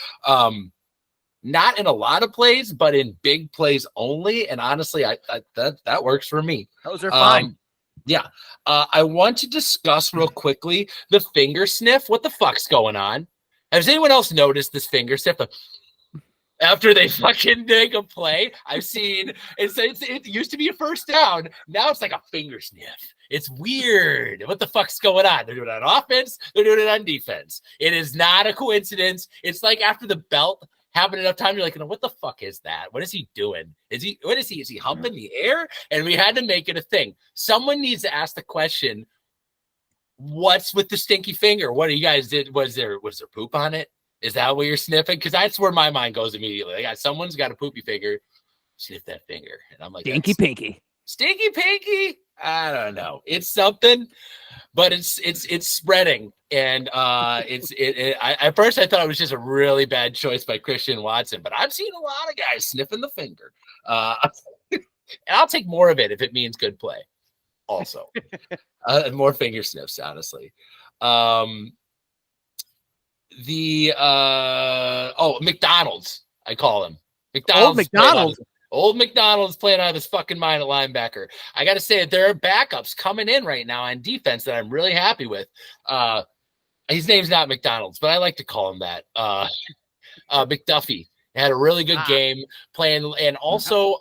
S4: Not in a lot of plays, but in big plays only. And honestly, that works for me.
S1: Those are fine.
S4: Yeah. I want to discuss real quickly the finger sniff. What the fuck's going on? Has anyone else noticed this finger sniff? After they fucking make a play, I've seen it used to be a first down. Now it's like a finger sniff. It's weird. What the fuck's going on? They're doing it on offense. They're doing it on defense. It is not a coincidence. It's like after the belt having enough time, you're like, what the fuck is that? What is he doing? Is he humping the air? And we had to make it a thing. Someone needs to ask the question, what's with the stinky finger? What do you guys did? Was there poop on it? Is that what you're sniffing? Because that's where my mind goes immediately. Someone's got a poopy finger. Sniff that finger. And I'm like,
S1: Stinky pinky.
S4: Stinky pinky? I don't know. It's something, but it's spreading. And at first I thought it was just a really bad choice by Christian Watson, but I've seen a lot of guys sniffing the finger. And I'll take more of it if it means good play. Also, more finger sniffs, honestly. McDonald's, I call him. Old McDonald's playing out of his fucking mind at linebacker. I got to say that there are backups coming in right now on defense that I'm really happy with. His name's not McDonald's, but I like to call him that. McDuffie had a really good game playing. And also,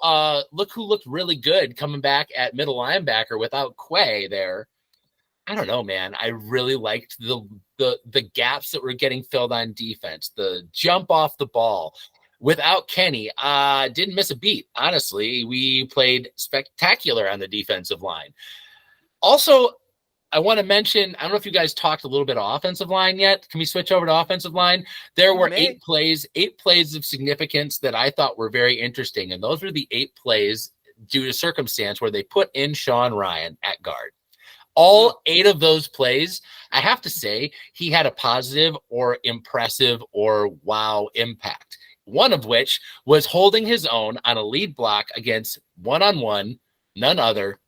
S4: look who looked really good coming back at middle linebacker without Quay there. I don't know, man. I really liked the gaps that were getting filled on defense, the jump off the ball. Without Kenny, didn't miss a beat. Honestly, we played spectacular on the defensive line. Also, I want to mention, I don't know if you guys talked a little bit of offensive line yet. Can we switch over to offensive line? There were 8 plays of significance that I thought were very interesting. And those were the 8 plays due to circumstance where they put in Sean Ryan at guard. All 8 of those plays, I have to say, he had a positive or impressive or wow impact. One of which was holding his own on a lead block against one-on-one, none other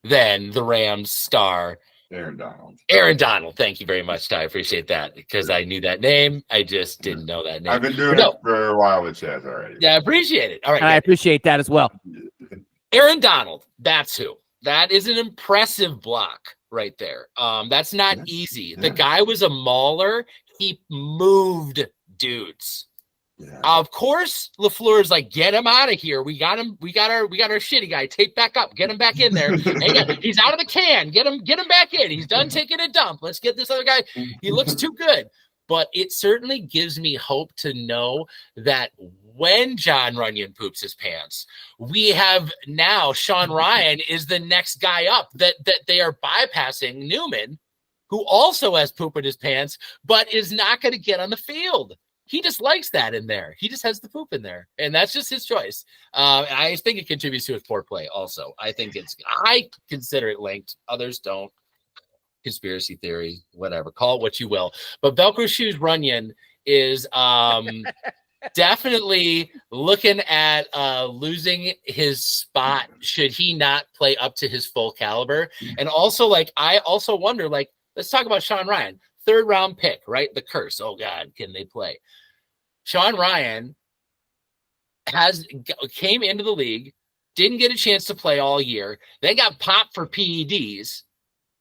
S4: than the Rams star,
S3: Aaron Donald.
S4: Aaron Donald. Thank you very much, Ty. I appreciate that because I knew that name. I just didn't know that name.
S3: I've been doing it for a while with Chaz already.
S4: Yeah, I appreciate it. All right.
S1: I appreciate that as well.
S4: Aaron Donald. That's who. That is an impressive block right there. That's not easy. The guy was a mauler. He moved dudes. Yeah. Of course, LaFleur is like, get him out of here. We got him. We got our shitty guy. Tape back up. Get him back in there. He's out of the can. Get him back in. He's done taking a dump. Let's get this other guy. He looks too good. But it certainly gives me hope to know that when John Runyon poops his pants, we have now Sean Ryan is the next guy up that they are bypassing Newman, who also has poop in his pants, but is not going to get on the field. He just likes that in there. He just has the poop in there, and that's just his choice. I think it contributes to his poor play also. I consider it linked. Others don't. Conspiracy theory, whatever. Call it what you will. But Velcro Shoes Runyon is definitely looking at losing his spot should he not play up to his full caliber. And also, I also wonder, let's talk about Sean Ryan. 3rd round pick, right? The curse. Oh God, can they play? Sean Ryan came into the league, didn't get a chance to play all year. They got popped for PEDs,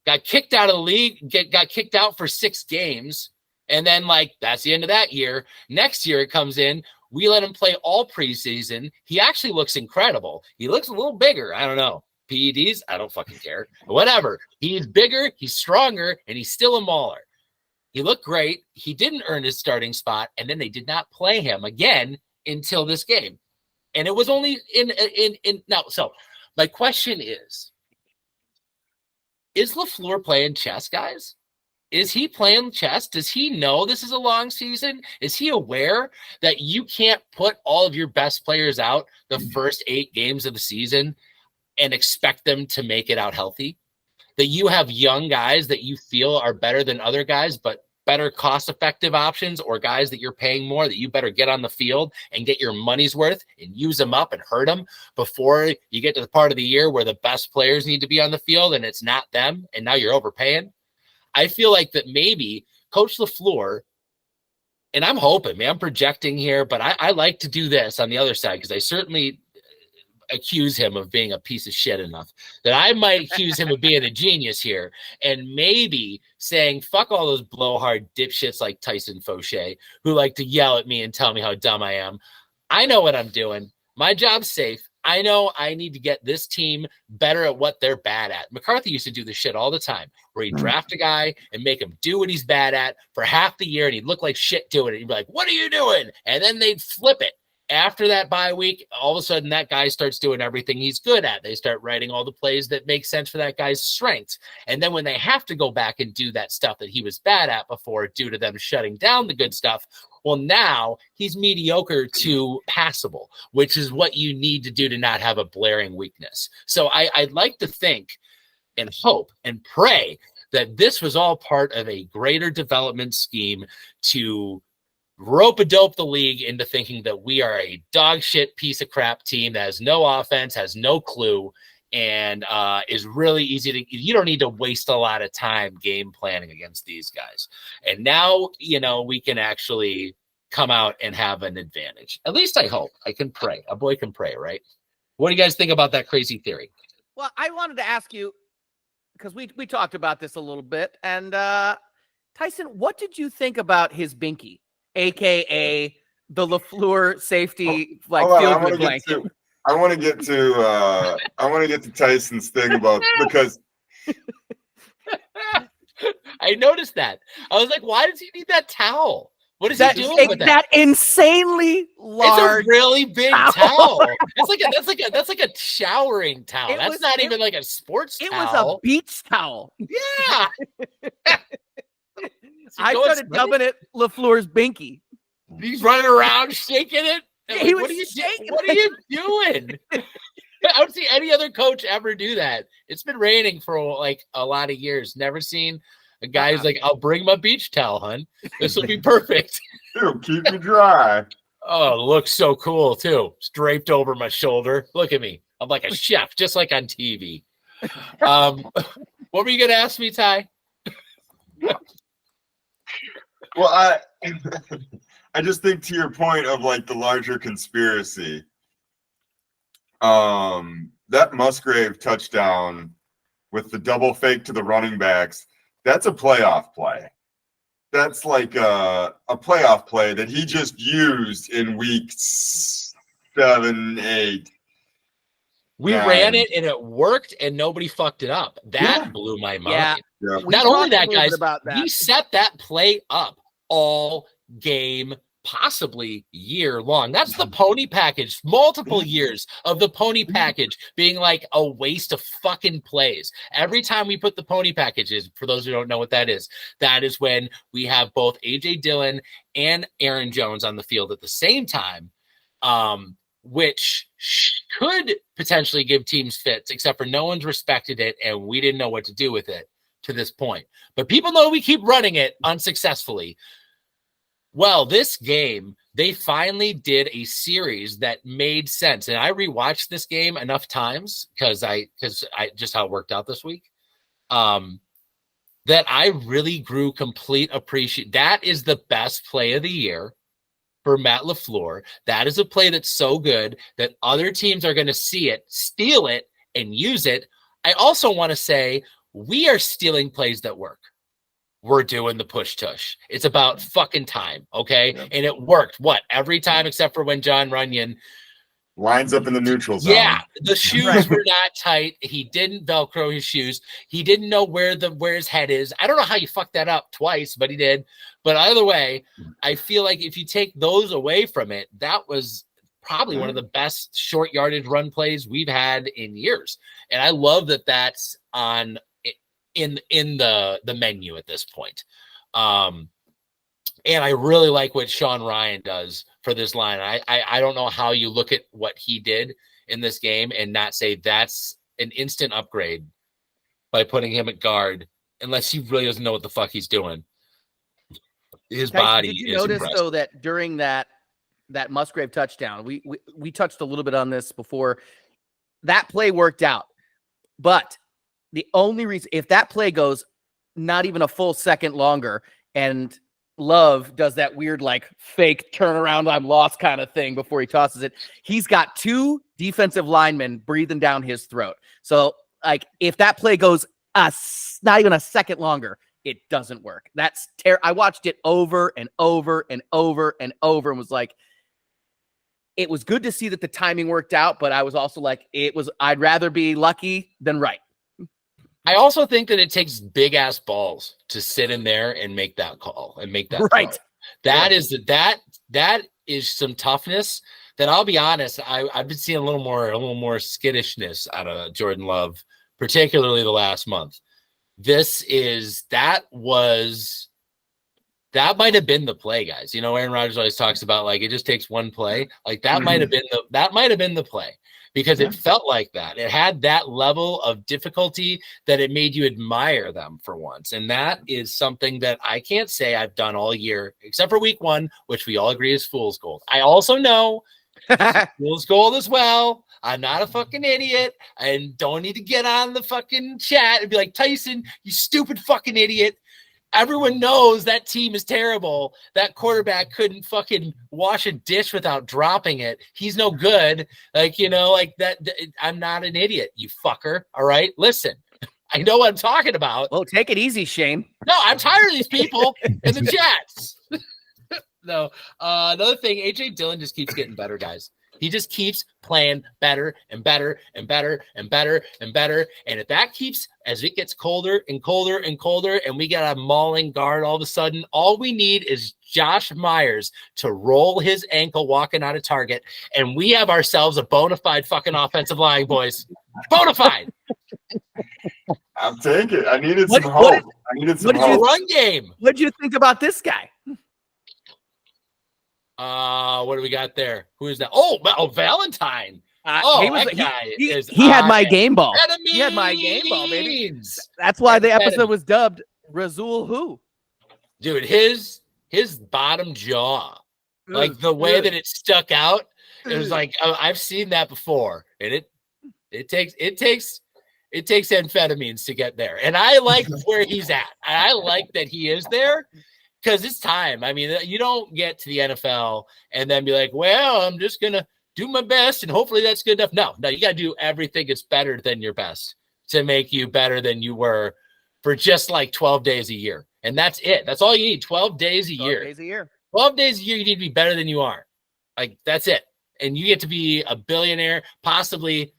S4: got kicked out of the league, got kicked out for 6 games. And then, like, that's the end of that year. Next year, it comes in. We let him play all preseason. He actually looks incredible. He looks a little bigger. I don't know. PEDs? I don't fucking care. Whatever. He's bigger, he's stronger, and he's still a mauler. He looked great. He didn't earn his starting spot, and then they did not play him again until this game. And it was only in now. So my question is LaFleur playing chess, guys? Is he playing chess? Does he know this is a long season? Is he aware that you can't put all of your best players out the first 8 games of the season and expect them to make it out healthy? That you have young guys that you feel are better than other guys, but better cost-effective options, or guys that you're paying more that you better get on the field and get your money's worth and use them up and hurt them before you get to the part of the year where the best players need to be on the field and it's not them, and now you're overpaying? I feel like that maybe Coach LaFleur, and I'm hoping, man, I'm projecting here, but I like to do this on the other side because I certainly accuse him of being a piece of shit enough that I might accuse him of being a genius here, and maybe saying fuck all those blowhard dipshits like TYSON Fauché who like to yell at me and tell me how dumb I am. I know what I'm doing. My job's safe. I know I need to get this team better at what they're bad at. McCarthy used to do this shit all the time, where he'd draft a guy and make him do what he's bad at for half the year, and he'd look like shit doing it. He'd be like, what are you doing? And then they'd flip it. After that bye week, all of a sudden that guy starts doing everything he's good at. They start writing all the plays that make sense for that guy's strengths. And then when they have to go back and do that stuff that he was bad at before due to them shutting down the good stuff, well, now he's mediocre to passable, which is what you need to do to not have a blaring weakness. So I'd like to think and hope and pray that this was all part of a greater development scheme to rope-a-dope the league into thinking that we are a dog shit piece of crap team that has no offense, has no clue, and is really easy to, you don't need to waste a lot of time game planning against these guys. And now, you know, we can actually come out and have an advantage. At least I hope. I can pray. A boy can pray, right? What do you guys think about that crazy theory?
S1: Well, I wanted to ask you, because we talked about this a little bit, and Tyson, what did you think about his binky? AKA the LaFleur safety feel good blanket.
S3: I want to get to Tyson's thing about, because
S4: I noticed that. I was like, why does he need that towel? What is he doing with that?
S1: That insanely large,
S4: it's a really big towel. That's like a showering towel. That's not even like a sports towel. It
S1: was a beach towel.
S4: Yeah.
S1: I started dubbing it LaFleur's binky.
S4: He's running around shaking it.
S1: Yeah,
S4: what are you doing? I don't see any other coach ever do that. It's been raining for like a lot of years. Never seen a guy who's like, I'll bring my beach towel, hun. This will be perfect.
S3: It'll keep me dry.
S4: Oh, it looks so cool too. It's draped over my shoulder. Look at me. I'm like a chef, just like on TV. What were you gonna ask me, Ty?
S3: Well, I just think, to your point of like the larger conspiracy, that Musgrave touchdown with the double fake to the running backs, that's a playoff play. That's like a playoff play that he just used in week 7, 8.
S4: We ran it and it worked and nobody fucked it up. That blew my mind.
S3: Yeah.
S4: Not only that, guys, we set that play up all game, possibly year long. That's the pony package, multiple years of the pony package being like a waste of fucking plays. Every time we put the pony packages, for those who don't know what that is when we have both AJ Dillon and Aaron Jones on the field at the same time, which could potentially give teams fits, except for no one's respected it and we didn't know what to do with it to this point. But people know we keep running it unsuccessfully. Well, this game, they finally did a series that made sense. And I rewatched this game enough times because I just how it worked out this week, that I really grew complete appreciation. That is the best play of the year for Matt LaFleur. That is a play that's so good that other teams are going to see it, steal it, and use it. I also want to say, we are stealing plays that work. We're doing the push tush. It's about fucking time, okay? Yep. And it worked. What? Every time except for when John Runyon
S3: lines up in the neutral zone.
S4: Yeah, the shoes were not tight. He didn't Velcro his shoes. He didn't know where his head is. I don't know how you fucked that up twice, but he did. But either way, I feel like if you take those away from it, that was probably one of the best short yardage run plays we've had in years. And I love that that's on in the menu at this point. And I really like what Sean Ryan does for this line. I don't know how you look at what he did in this game and not say that's an instant upgrade by putting him at guard, unless he really doesn't know what the fuck he's doing. His body
S1: did you
S4: is
S1: notice
S4: impressive.
S1: though that during that Musgrave touchdown, we touched a little bit on this before, that play worked out, but the only reason, if that play goes not even a full second longer and Love does that weird like fake turnaround, I'm lost kind of thing before he tosses it, he's got two defensive linemen breathing down his throat. So like if that play goes not even a second longer, it doesn't work. That's I watched it over and over and over and over and was like, it was good to see that the timing worked out, but I was also like, I'd rather be lucky than right.
S4: I also think that it takes big ass balls to sit in there and make that call and make that
S1: right.
S4: Throw. That is some toughness that, I'll be honest, I've been seeing a little more skittishness out of Jordan Love, particularly the last month. That might have been the play, guys. You know, Aaron Rodgers always talks about like it just takes one play. Like that might have been the play. Because it felt like that. It had that level of difficulty that it made you admire them for once. And that is something that I can't say I've done all year, except for week 1, which we all agree is fool's gold. I also know fool's gold as well. I'm not a fucking idiot. I don't need to get on the fucking chat and be like, Tyson, you stupid fucking idiot. Everyone knows that team is terrible. That quarterback couldn't fucking wash a dish without dropping it. He's no good. Like, you know, like that. I'm not an idiot, you fucker. All right. Listen, I know what I'm talking about.
S1: Well, take it easy, Shane.
S4: No, I'm tired of these people in the chats. No, another thing, AJ Dillon just keeps getting better, guys. He just keeps playing better and better and better and better and better. And if that keeps, as it gets colder and colder and colder, and we got a mauling guard all of a sudden, all we need is Josh Myers to roll his ankle walking out of target, and we have ourselves a bona fide fucking offensive line, boys. Bona fide.
S3: I'll take it. I needed some hope.
S4: Run game.
S1: What did you think about this guy?
S4: What do we got there? Who is that? Oh, Valentine.
S1: He had my game ball. He had my game ball, baby. That's why the episode was dubbed Razul Who.
S4: Dude, his bottom jaw, like the way that it stuck out, it was like I've seen that before, and it takes amphetamines to get there. And I like where he's at. I like that he is there. Because it's time. I mean, you don't get to the NFL and then be like, well, I'm just going to do my best and hopefully that's good enough. No, you got to do everything that's better than your best to make you better than you were for just like 12 days a year. And that's it. That's all you need. 12 days a year.
S1: 12 days a year.
S4: 12 days a year, you need to be better than you are. Like, that's it. And you get to be a billionaire, possibly,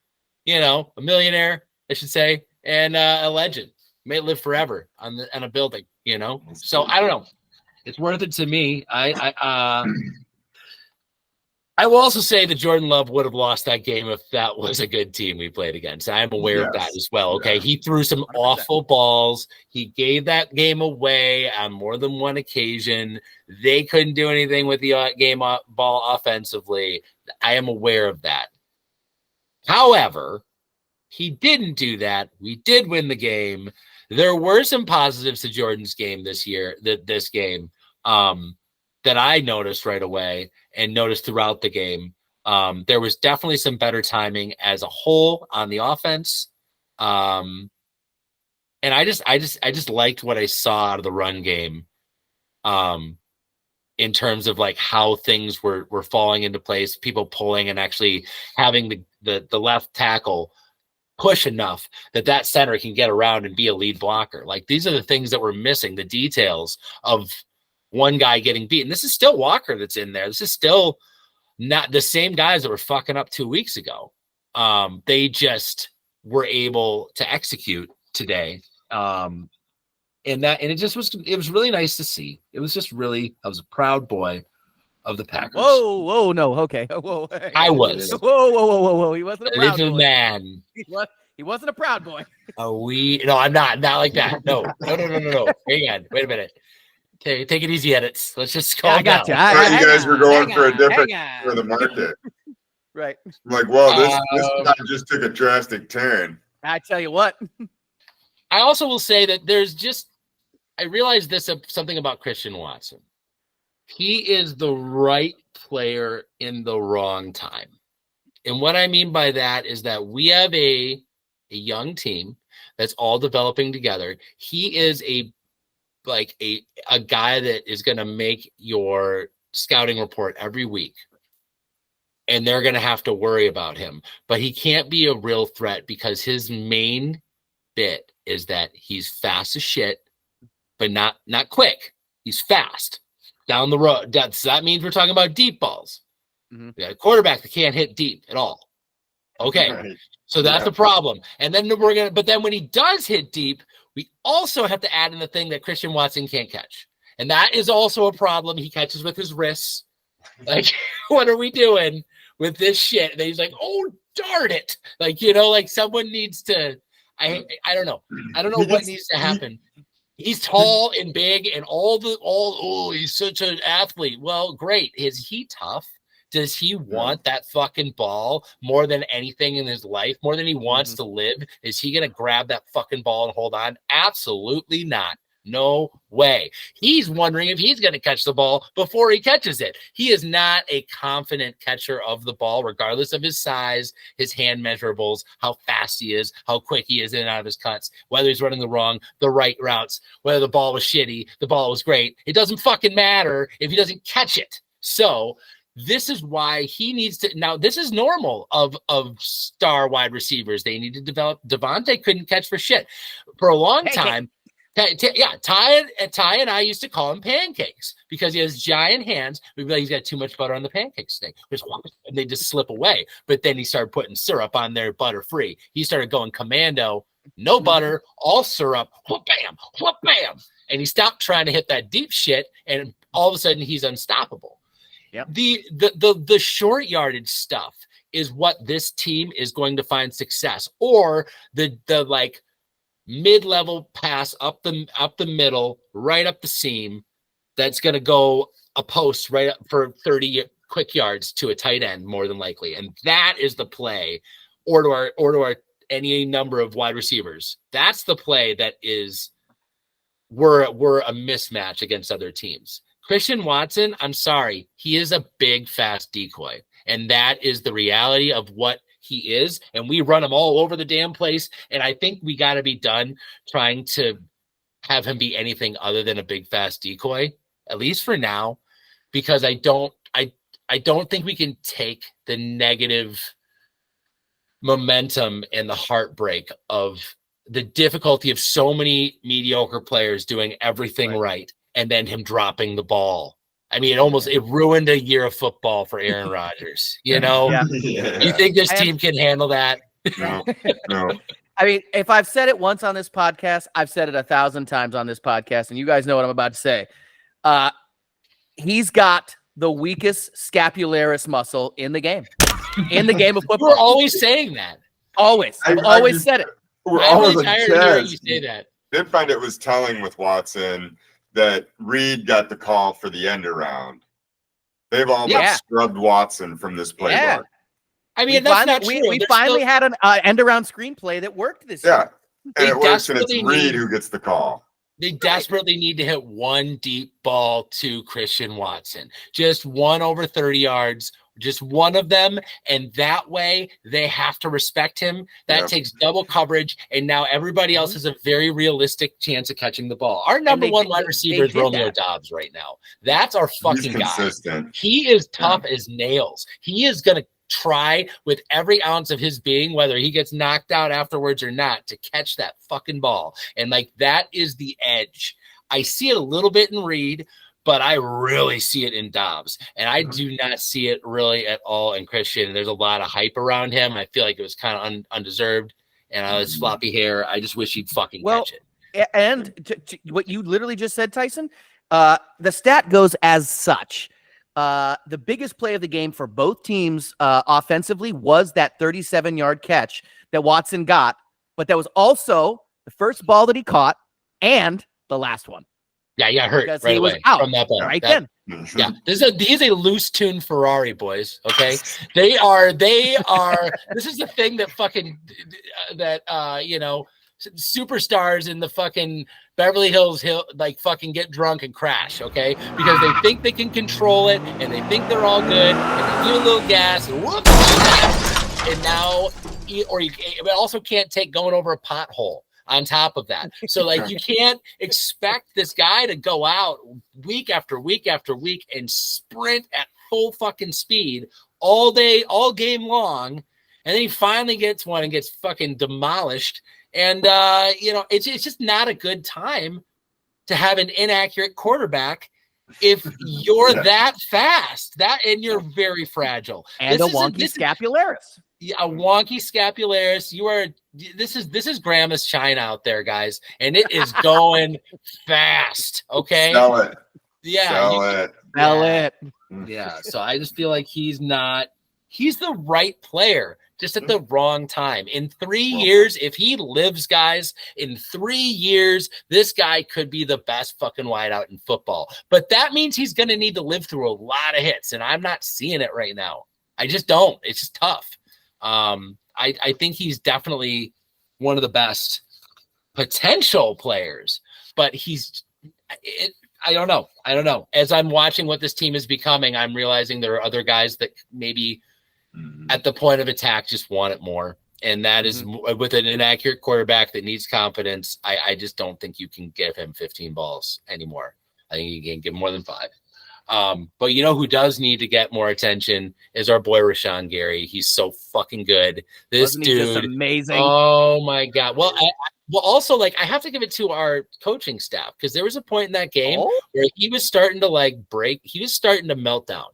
S4: a millionaire, I should say, and a legend. You may live forever on a building, So I don't know. It's worth it to me. I will also say that Jordan Love would have lost that game if that was a good team we played against. I'm aware of that as well. Okay. Yeah. He threw some 100%. Awful balls. He gave that game away on more than one occasion. They couldn't do anything with the game ball offensively. I am aware of that. However, he didn't do that. We did win the game. There were some positives to Jordan's game this game that I noticed right away and noticed throughout the game. There was definitely some better timing as a whole on the offense. And I just liked what I saw out of the run game in terms of like how things were falling into place, people pulling and actually having the left tackle push enough that center can get around and be a lead blocker. Like, these are the things that we're missing, the details of one guy getting beat. And this is still Walker that's in there. This is still not the same guys that were fucking up 2 weeks ago. They just were able to execute today. And it was really nice to see. It was just really, I was a proud boy of the Packers.
S1: Whoa, no, okay. Whoa, hey.
S4: I was.
S1: Whoa. He wasn't a proud
S4: Little
S1: boy.
S4: man.
S1: He wasn't a proud boy.
S4: No, I'm not like that. No. Hang on. Wait a minute. Take it easy, edits. Let's just calm
S1: I got
S4: down.
S1: you.
S3: I thought you guys were going for a different
S1: hang
S3: for
S1: on.
S3: the market.
S1: Right.
S3: I'm like, whoa, this guy just took a drastic turn.
S1: I tell you what.
S4: I also will say that I realized something about Christian Watson. He is the right player in the wrong time. And what I mean by that is that we have a young team that's all developing together. He is a guy that is going to make your scouting report every week. And they're going to have to worry about him. But he can't be a real threat because his main bit is that he's fast as shit, but not quick. He's fast down the road. That means we're talking about deep balls. Mm-hmm. We got a quarterback that can't hit deep at all. Okay. Right. So that's the problem. And then but then when he does hit deep, we also have to add in the thing that Christian Watson can't catch. And that is also a problem. He catches with his wrists. Like, what are we doing with this shit? And he's like, oh, darn it. Like, like someone needs to, I don't know. I don't know what needs to happen. He's tall and big and he's such an athlete. Well, great. Is he tough? Does he want that fucking ball more than anything in his life, more than he wants to live? Is he going to grab that fucking ball and hold on? Absolutely not. No way. He's wondering if he's going to catch the ball before he catches it. He is not a confident catcher of the ball, regardless of his size, his hand measurables, how fast he is, how quick he is in and out of his cuts, whether he's running the right routes, whether the ball was shitty, the ball was great. It doesn't fucking matter if he doesn't catch it. So this is why he needs to. Now, this is normal of star wide receivers. They need to develop. Devontae couldn't catch for shit for a long time. Ty and I used to call him pancakes because he has giant hands. We'd be like, he's got too much butter on the pancakes thing. And they just slip away. But then he started putting syrup on there, butter free. He started going commando, no butter, all syrup, whoop bam, whoop bam. And he stopped trying to hit that deep shit, and all of a sudden he's unstoppable. Yep. The short yardage stuff is what this team is going to find success, or the like mid-level pass up the middle, right up the seam. That's going to go a post right up for 30 quick yards to a tight end, more than likely. And that is the play, or to our any number of wide receivers. That's the play that is we're a mismatch against other teams. Christian Watson, I'm sorry, he is a big, fast decoy. And that is the reality of what he is. And we run him all over the damn place. And I think we got to be done trying to have him be anything other than a big, fast decoy, at least for now, because I don't think we can take the negative momentum and the heartbreak of the difficulty of so many mediocre players doing everything right. And then him dropping the ball. I mean, it ruined a year of football for Aaron Rodgers. You know, You think this team can handle that?
S3: No.
S1: I mean, if I've said it once on this podcast, I've said it 1,000 times on this podcast, and you guys know what I'm about to say. He's got the weakest scapularis muscle in the game of football.
S4: We're always saying that.
S1: Always. I've always said it.
S4: I'm really tired of hearing you say that.
S3: I did find it was telling with Watson that Reed got the call for the end around. They've all scrubbed Watson from this playbook. Yeah.
S4: I mean, that's not true.
S1: We finally had an end around screenplay that worked this year.
S3: And it works, and it's Reed who gets the call.
S4: They desperately need to hit one deep ball to Christian Watson. Just one over 30 yards, just one of them. And that way they have to respect him. That takes double coverage. And now everybody else has a very realistic chance of catching the ball. Our number one wide receiver is Romeo Dobbs right now. That's our fucking guy. He is tough as nails. He is going to try with every ounce of his being, whether he gets knocked out afterwards or not, to catch that fucking ball. And like, that is the edge. I see it a little bit in Reed, but I really see it in Dobbs. And I do not see it really at all in Christian. There's a lot of hype around him. I feel like it was kind of undeserved. And I was floppy hair. I just wish he'd fucking catch it.
S1: And to what you literally just said, Tyson, the stat goes as such. The biggest play of the game for both teams offensively was that 37-yard catch that Watson got, but that was also the first ball that he caught and the last one.
S4: Yeah, he got hurt
S1: Because
S4: right
S1: he was
S4: away
S1: out
S4: from that ball.
S1: right then.
S4: Yeah, he's a loose tune Ferrari, boys. Okay, they are. This is the thing that fucking superstars in the fucking Beverly Hills like fucking get drunk and crash. Okay, because they think they can control it and they think they're all good and they do a little gas and whoops, and now you also can't take going over a pothole on top of that. So like, you can't expect this guy to go out week after week after week and sprint at full fucking speed all day, all game long. And then he finally gets one and gets fucking demolished. And, it's just not a good time to have an inaccurate quarterback if you're that fast, and you're very fragile.
S1: And a wonky scapularis.
S4: A wonky scapularis. This is grandma's china out there, guys, and it is going fast. Okay,
S3: Sell it.
S4: Yeah,
S1: Sell it.
S4: Yeah. So I just feel like he's the right player, just at the wrong time. In 3 years, if he lives, guys, in 3 years, this guy could be the best fucking wideout in football. But that means he's going to need to live through a lot of hits, and I'm not seeing it right now. I just don't. It's just tough. I think he's definitely one of the best potential players, but I don't know. As I'm watching what this team is becoming, I'm realizing there are other guys that maybe at the point of attack just want it more. And that is with an inaccurate quarterback that needs confidence. I just don't think you can give him 15 balls anymore. I think you can give him more than 5. But you know who does need to get more attention is our boy Rashawn Gary. He's so fucking good. Wasn't dude,
S1: he just amazing.
S4: Oh my God. Well, also, like, I have to give it to our coaching staff, because there was a point in that game where he was starting to break. He was starting to melt down.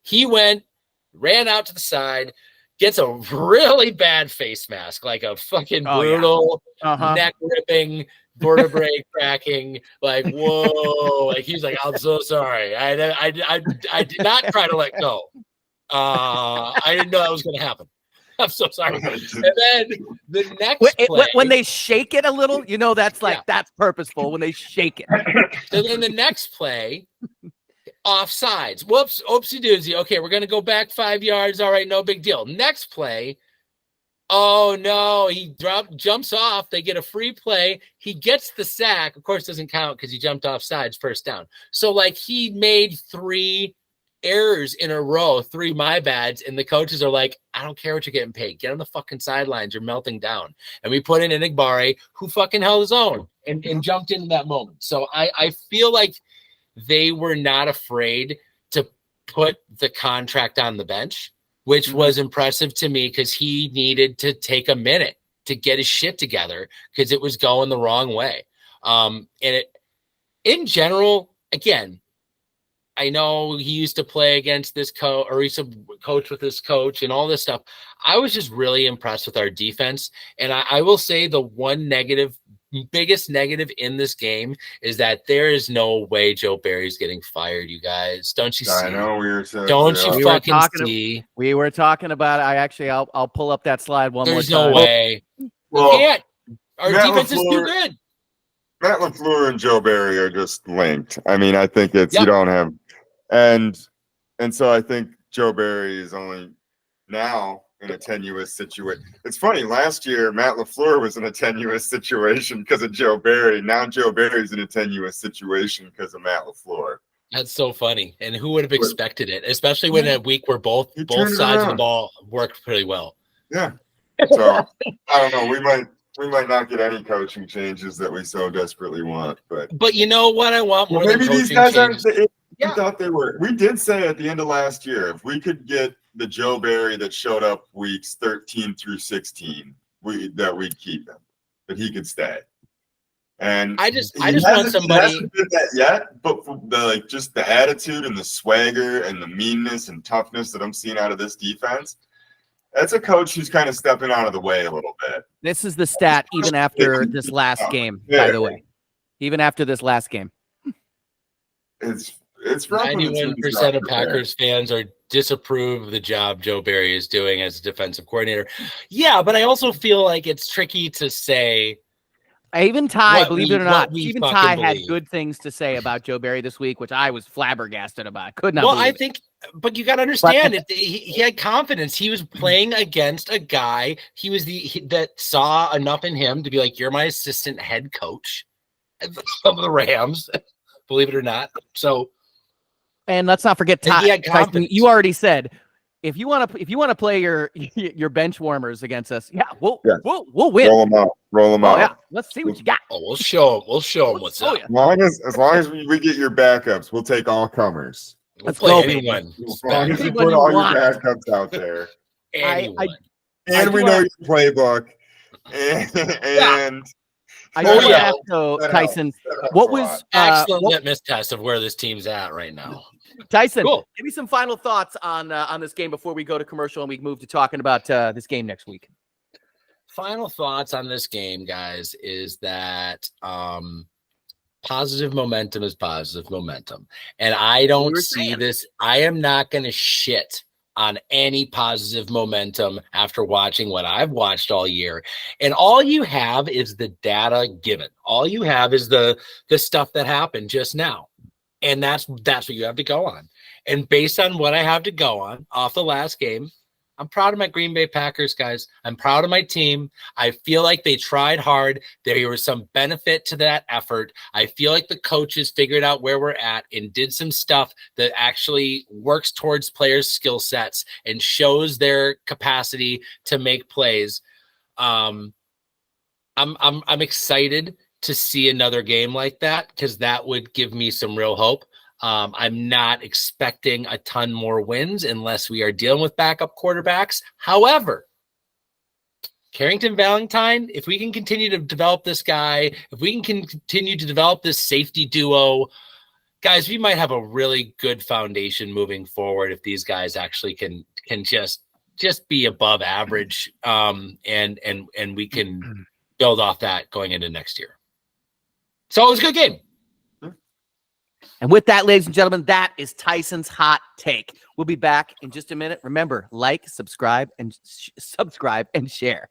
S4: He ran out to the side, gets a really bad face mask, like a fucking brutal, neck ripping, vertebrae cracking, like, whoa. Like, he's like, I'm so sorry. I did not try to let go. I didn't know that was going to happen. I'm so sorry. And then the next play,
S1: when they shake it a little, that's that's purposeful when they shake it.
S4: So then the next play, offsides. Whoops, oopsie doozy. Okay, we're going to go back 5 yards. All right, no big deal. Next play. Oh no, he jumps off. They get a free play. He gets the sack. Of course, doesn't count because he jumped off sides, first down. So like, he made 3 errors in a row, 3 my bads, and the coaches are like, I don't care what you're getting paid. Get on the fucking sidelines. You're melting down. And we put in Enigbare, who fucking held his own and jumped into that moment. So I feel like they were not afraid to put the contract on the bench, which was impressive to me, because he needed to take a minute to get his shit together because it was going the wrong way. In general, again, I know he used to play against this coach, or he used to coach with this coach and all this stuff. I was just really impressed with our defense. And I will say the one biggest negative in this game is that there is no way Joe Barry's getting fired, you guys. Don't you see?
S3: I know we were so
S4: Don't you fucking see?
S1: We were talking about it. I'll pull up that slide one more time.
S4: There's no way.
S3: Well,
S4: we can't. Our defense is too good.
S3: Matt LaFleur and Joe Barry are just linked. I mean, I think it's you don't have, and so I think Joe Barry is only now in a tenuous situation. It's funny. Last year, Matt LaFleur was in a tenuous situation because of Joe Barry. Now Joe Barry's in a tenuous situation because of Matt LaFleur.
S4: That's so funny. And who would have expected it, especially when a week where both sides of the ball worked pretty well.
S3: Yeah. So I don't know. We might not get any coaching changes that we so desperately want,
S4: but you know what I want more than
S3: maybe
S4: coaching
S3: these guys
S4: changes.
S3: we thought they were. We did say at the end of last year, if we could get the Joe Barry that showed up weeks 13 through 16, that we'd keep him, that he could stay. And
S4: I just want somebody.
S3: He hasn't did that yet, but for just the attitude and the swagger and the meanness and toughness that I'm seeing out of this defense, that's a coach who's kind of stepping out of the way a little bit.
S1: This is the stat even after this last game, by the way. Even after this last game.
S3: It's
S4: 91% of Packers fans are disapprove of the job Joe Barry is doing as a defensive coordinator. Yeah, but I also feel like it's tricky to say.
S1: Even Ty, believe it or not, even Ty had
S4: believe.
S1: good things to say about Joe Barry this week, which I was flabbergasted about. Could not.
S4: Well,
S1: believe
S4: I think, but you got to understand it. He had confidence. He was playing against a guy. That saw enough in him to be like, "You're my assistant head coach of the Rams." Believe it or not. So,
S1: and let's not forget Ty. You already said if you want to play your bench warmers against us, we'll win.
S3: Roll them out.
S1: Yeah. Let's see what you got.
S4: Oh, we'll show them what's up.
S3: As long as we get your backups, we'll take all comers.
S1: Let's go,
S4: anyone.
S3: As long as you put all your backups out there. And we know your playbook. And
S1: I do ask though, Tyson, what was
S4: excellent litmus test of where this team's at right now?
S1: Tyson, give me some final thoughts on this game before we go to commercial and we move to talking about this game next week.
S4: Final thoughts on this game, guys, is that positive momentum is positive momentum. And I don't see this. I am not going to shit on any positive momentum after watching what I've watched all year. And all you have is the data given. All you have is the stuff that happened just now. And that's what you have to go on. And based on what I have to go on off the last game, I'm proud of my Green Bay Packers, guys. I'm proud of my team. I feel like they tried hard. There was some benefit to that effort. I feel like the coaches figured out where we're at and did some stuff that actually works towards players' skill sets and shows their capacity to make plays. I'm excited to see another game like that because that would give me some real hope. I'm not expecting a ton more wins unless we are dealing with backup quarterbacks. However, Carrington Valentine, if we can continue to develop this guy, if we can continue to develop this safety duo, guys, we might have a really good foundation moving forward if these guys actually can just be above average, and we can build off that going into next year. So it was a good game.
S1: And with that, ladies and gentlemen, that is Tyson's hot take. We'll be back in just a minute. Remember, like, subscribe, and share.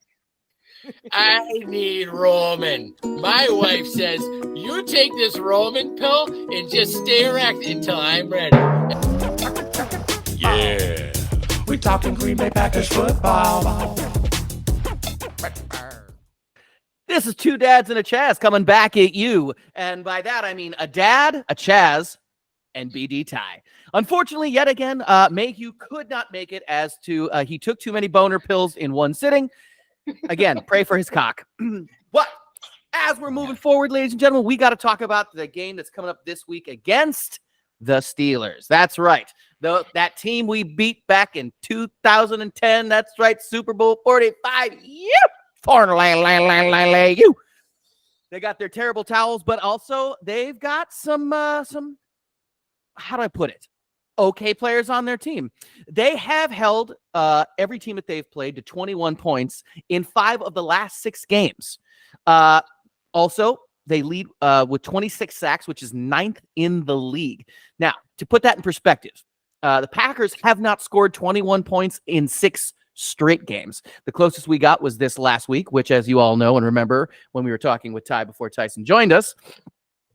S4: I need Roman. My wife says, you take this Roman pill and just stay erect until I'm ready.
S2: Yeah. We're talking Green Bay Packers football.
S1: This is Two Dads and a Chaz coming back at you. And by that, I mean a dad, a Chaz, and BD Ty. Unfortunately, yet again, Mayhew could not make it as to he took too many boner pills in one sitting. Again, pray for his cock. But as we're moving forward, ladies and gentlemen, we got to talk about the game that's coming up this week against the Steelers. That's right. That team we beat back in 2010. That's right. Super Bowl 45. Yep. You. They got their terrible towels, but also they've got some how do I put it? Okay players on their team. They have held every team that they've played to 21 points in 5 of the last 6 games. Also, they lead with 26 sacks, which is 9th in the league. Now, to put that in perspective, the Packers have not scored 21 points in 6 straight games. The closest we got was this last week, which, as you all know and remember when we were talking with Ty before Tyson joined us,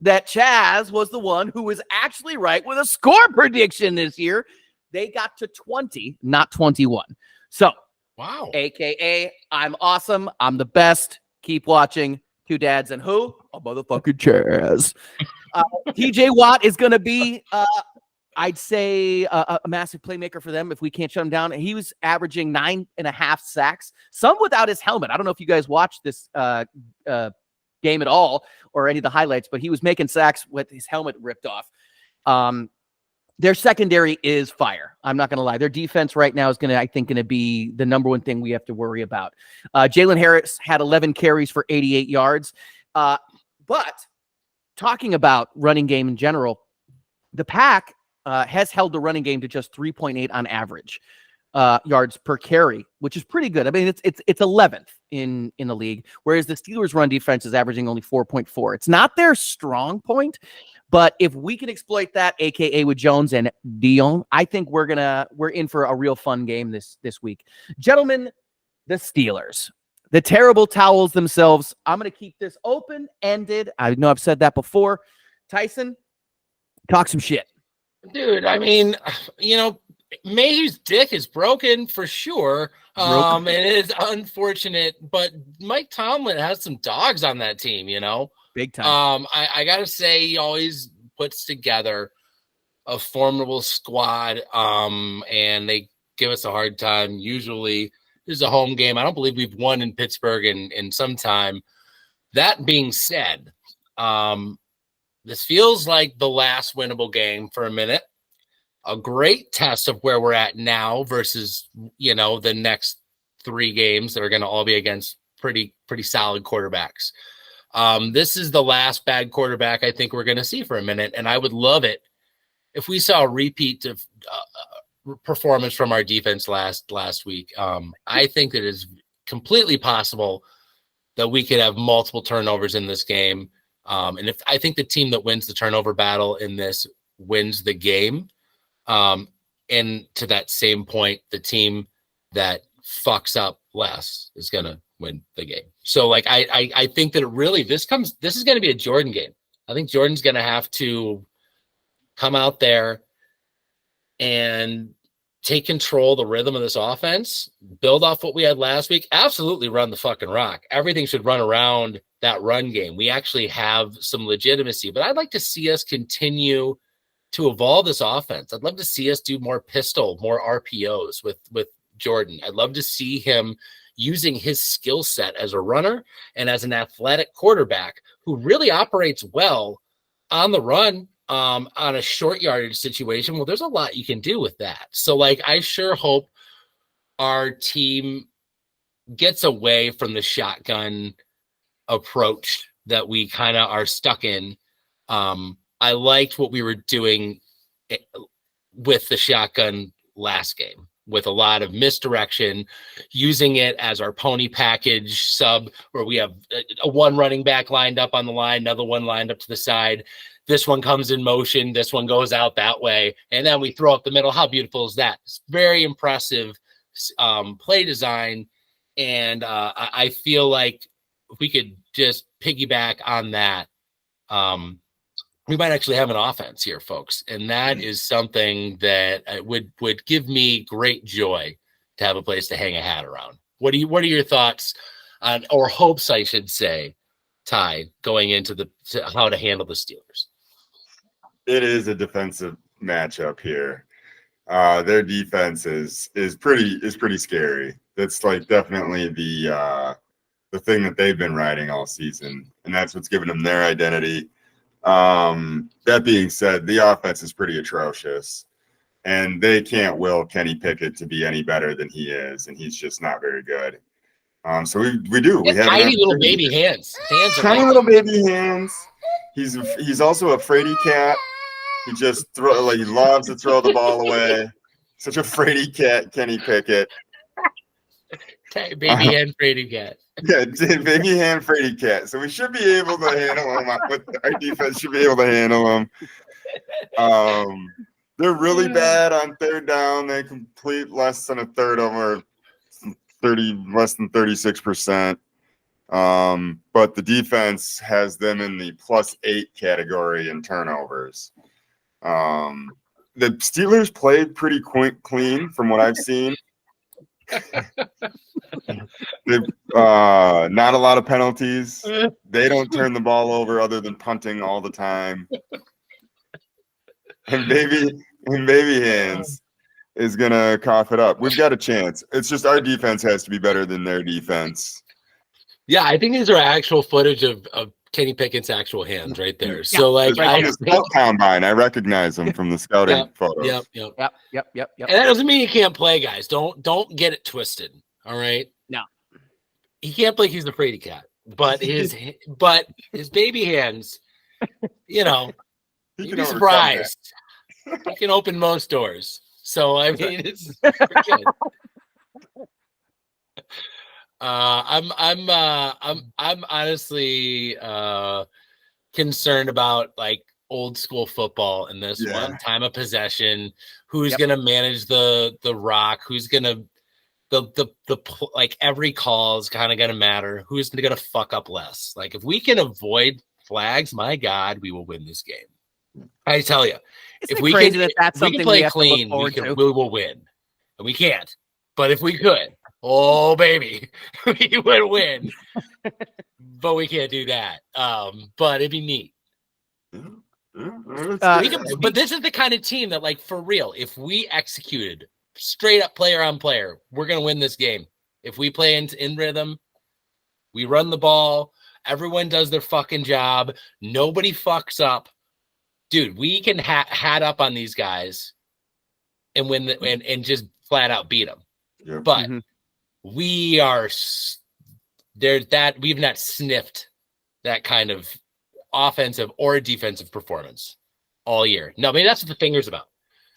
S1: that Chaz was the one who was actually right with a score prediction this year. They got to 20, not 21. So,
S4: wow.
S1: AKA, I'm awesome. I'm the best. Keep watching Two Dads and who? A motherfucking Chaz. TJ Watt is going to be I'd say a massive playmaker for them if we can't shut him down. He was averaging 9.5 sacks, some without his helmet. I don't know if you guys watched this game at all or any of the highlights, but he was making sacks with his helmet ripped off. their secondary is fire. I'm not going to lie. Their defense right now is I think, going to be the number one thing we have to worry about. Jalen Harris had 11 carries for 88 yards. But talking about running game in general, the Pack has held the running game to just 3.8 on average yards per carry, which is pretty good. I mean, it's 11th in the league, whereas the Steelers' run defense is averaging only 4.4. It's not their strong point, but if we can exploit that, aka with Jones and Dion, I think we're in for a real fun game this week. Gentlemen, the Steelers, the terrible towels themselves. I'm going to keep this open-ended. I know I've said that before. Tyson, talk some shit.
S4: Dude, I mean, Mayhew's dick is broken for sure. It is unfortunate, but Mike Tomlin has some dogs on that team,
S1: Big time.
S4: I gotta say, he always puts together a formidable squad. And they give us a hard time. Usually, this is a home game. I don't believe we've won in Pittsburgh in some time. That being said, this feels like the last winnable game for a minute. A great test of where we're at now versus, the next 3 games that are going to all be against pretty solid quarterbacks. This is the last bad quarterback I think we're going to see for a minute. And I would love it if we saw a repeat of performance from our defense last week. I think that it is completely possible that we could have multiple turnovers in this game. And I think the team that wins the turnover battle in this wins the game. And to that same point, the team that fucks up less is going to win the game. So I think that this is going to be a Jordan game. I think Jordan's going to have to come out there and take control of the rhythm of this offense, build off what we had last week, absolutely run the fucking rock. Everything should run around that run game. We actually have some legitimacy, but I'd like to see us continue to evolve this offense. I'd love to see us do more pistol, more RPOs with Jordan. I'd love to see him using his skill set as a runner and as an athletic quarterback who really operates well on the run, on a short yardage situation. Well, there's a lot you can do with that. So I sure hope our team gets away from the shotgun approach that we kind of are stuck in. I liked what we were doing with the shotgun last game, with a lot of misdirection, using it as our pony package sub, where we have a one running back lined up on the line, another one lined up to the side. This one comes in motion. This one goes out that way. And then we throw up the middle. How beautiful is that? It's very impressive play design. And I feel like if we could just piggyback on that, we might actually have an offense here, folks. And that is something that would give me great joy to have a place to hang a hat around. What are your thoughts on, or hopes, I should say, Ty, going into how to handle the Steelers?
S3: It is a defensive matchup here. Their defense is pretty scary. That's definitely the thing that they've been riding all season, and that's what's given them their identity. That being said, the offense is pretty atrocious, and they can't will Kenny Pickett to be any better than he is, and he's just not very good. So we have
S4: tiny little baby hands.
S3: Tiny little baby hands. He's also a fraidy cat. He just he loves to throw the ball away. Such a fraidy cat, Kenny Pickett.
S4: Baby hand fraidy cat.
S3: Yeah, baby hand fraidy cat. So we should be able to handle him. Our defense should be able to handle him. They're really bad on third down. They complete less than a third of them, or less than 36%. But the defense has them in the +8 category in turnovers. The Steelers played pretty clean from what I've seen. Not a lot of penalties. They don't turn the ball over other than punting all the time. And baby hands is gonna cough it up. We've got a chance. It's just our defense has to be better than their defense.
S4: Yeah, I think these are actual footage of Kenny Pickett's actual hands right there. So like,
S3: on the scout combine, I recognize him from the scouting photos.
S1: Yep.
S4: And that doesn't mean he can't play, guys. Don't get it twisted. All right.
S1: No,
S4: he can't play. He's the fraidy cat, but his baby hands, you know, you'd be surprised. He can open most doors. So I mean, it's good. I'm honestly concerned about like old school football in this one. Time of possession, who's gonna manage the rock, who's gonna the like every call is kind of gonna matter, who's gonna fuck up less. Like if we can avoid flags, my God, we will win this game. I tell you, if we can play clean, we will win, and we can't. But if we could, oh baby, we would win. But we can't do that. But it'd be neat. But this is the kind of team that, like, for real, if we executed straight up player on player, we're gonna win this game. If we play in rhythm, we run the ball, everyone does their fucking job, nobody fucks up. Dude, we can hat up on these guys and win and just flat out beat them.
S3: Yep.
S4: But we are we've not sniffed that kind of offensive or defensive performance all year. No, I mean that's what the finger's about.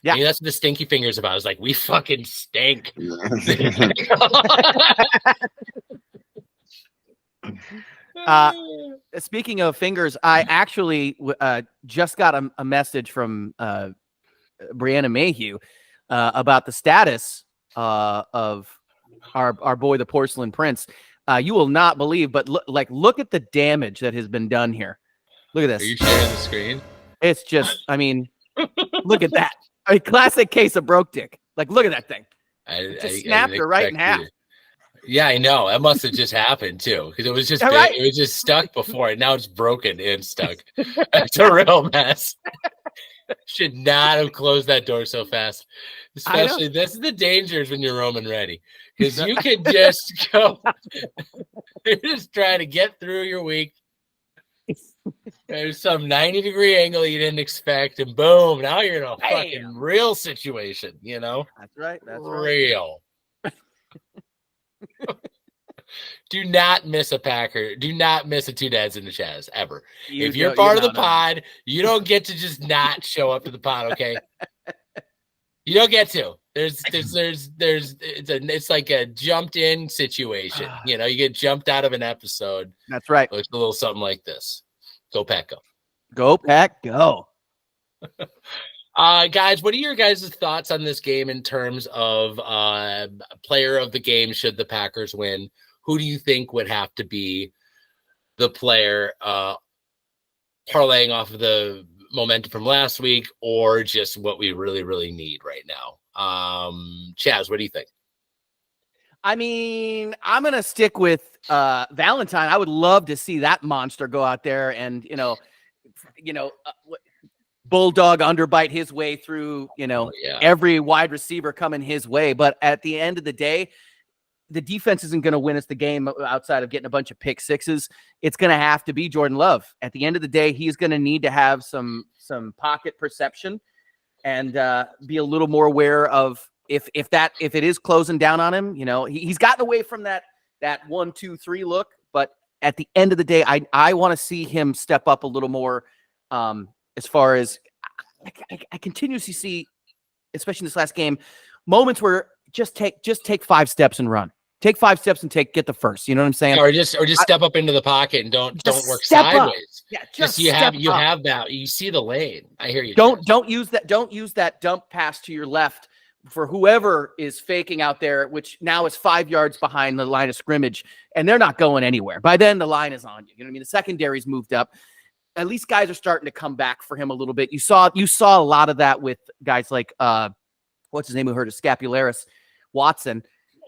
S4: Yeah, I mean, that's what the stinky finger's about. It's like we fucking stink.
S1: Speaking of fingers, I actually just got a message from Brianna Mayhew about the status of our boy, the Porcelain Prince. You will not believe, but look at the damage that has been done here. Look at this.
S4: Are you sharing the screen?
S1: It's just, I mean, look at that. A classic case of broke dick. Like, look at that thing. I snapped her right in half.
S4: Yeah, I know. That must have just happened too, because it was just it was just stuck before, and now it's broken and stuck. It's a real mess. Should not have closed that door so fast. Especially, this is the dangers when you're Roman ready, because you can just go. You're just trying to get through your week. There's some 90-degree angle you didn't expect, and boom! Now you're in a fucking real situation. You know.
S1: That's right. That's
S4: real. Do not miss a Packer. Do not miss a Two Dads and the Chaz ever. If you're part of the pod, you don't get to just not show up to the pod. Okay, you don't get to. It's like a jumped in situation. You know, you get jumped out of an episode.
S1: That's right.
S4: It's a little something like this. Go Pack, go.
S1: Go Pack, go.
S4: Guys, what are your guys' thoughts on this game in terms of player of the game should the Packers win? Who do you think would have to be the player parlaying off of the momentum from last week, or just what we really, really need right now? Chaz, what do you think?
S1: I mean, I'm going to stick with Valentine. I would love to see that monster go out there and, bulldog underbite his way through, every wide receiver coming his way. But at the end of the day, the defense isn't going to win us the game outside of getting a bunch of pick sixes. It's going to have to be Jordan Love. At the end of the day, he's going to need to have some pocket perception and be a little more aware of if it is closing down on him. He's gotten away from that 1, 2, 3 look. But at the end of the day, I want to see him step up a little more. As far as I continuously see, especially in this last game, moments where just take 5 steps and run. Take 5 steps and get the first. You know what I'm saying?
S4: Or just step up into the pocket and don't work sideways. Up. Yeah, just you have that. You see the lane. I hear you.
S1: Don't use that dump pass to your left for whoever is faking out there, which now is 5 yards behind the line of scrimmage, and they're not going anywhere. By then, the line is on you. You know what I mean? The secondary's moved up. At least guys are starting to come back for him a little bit. You saw a lot of that with guys like what's his name who hurt his scapularis, Watson.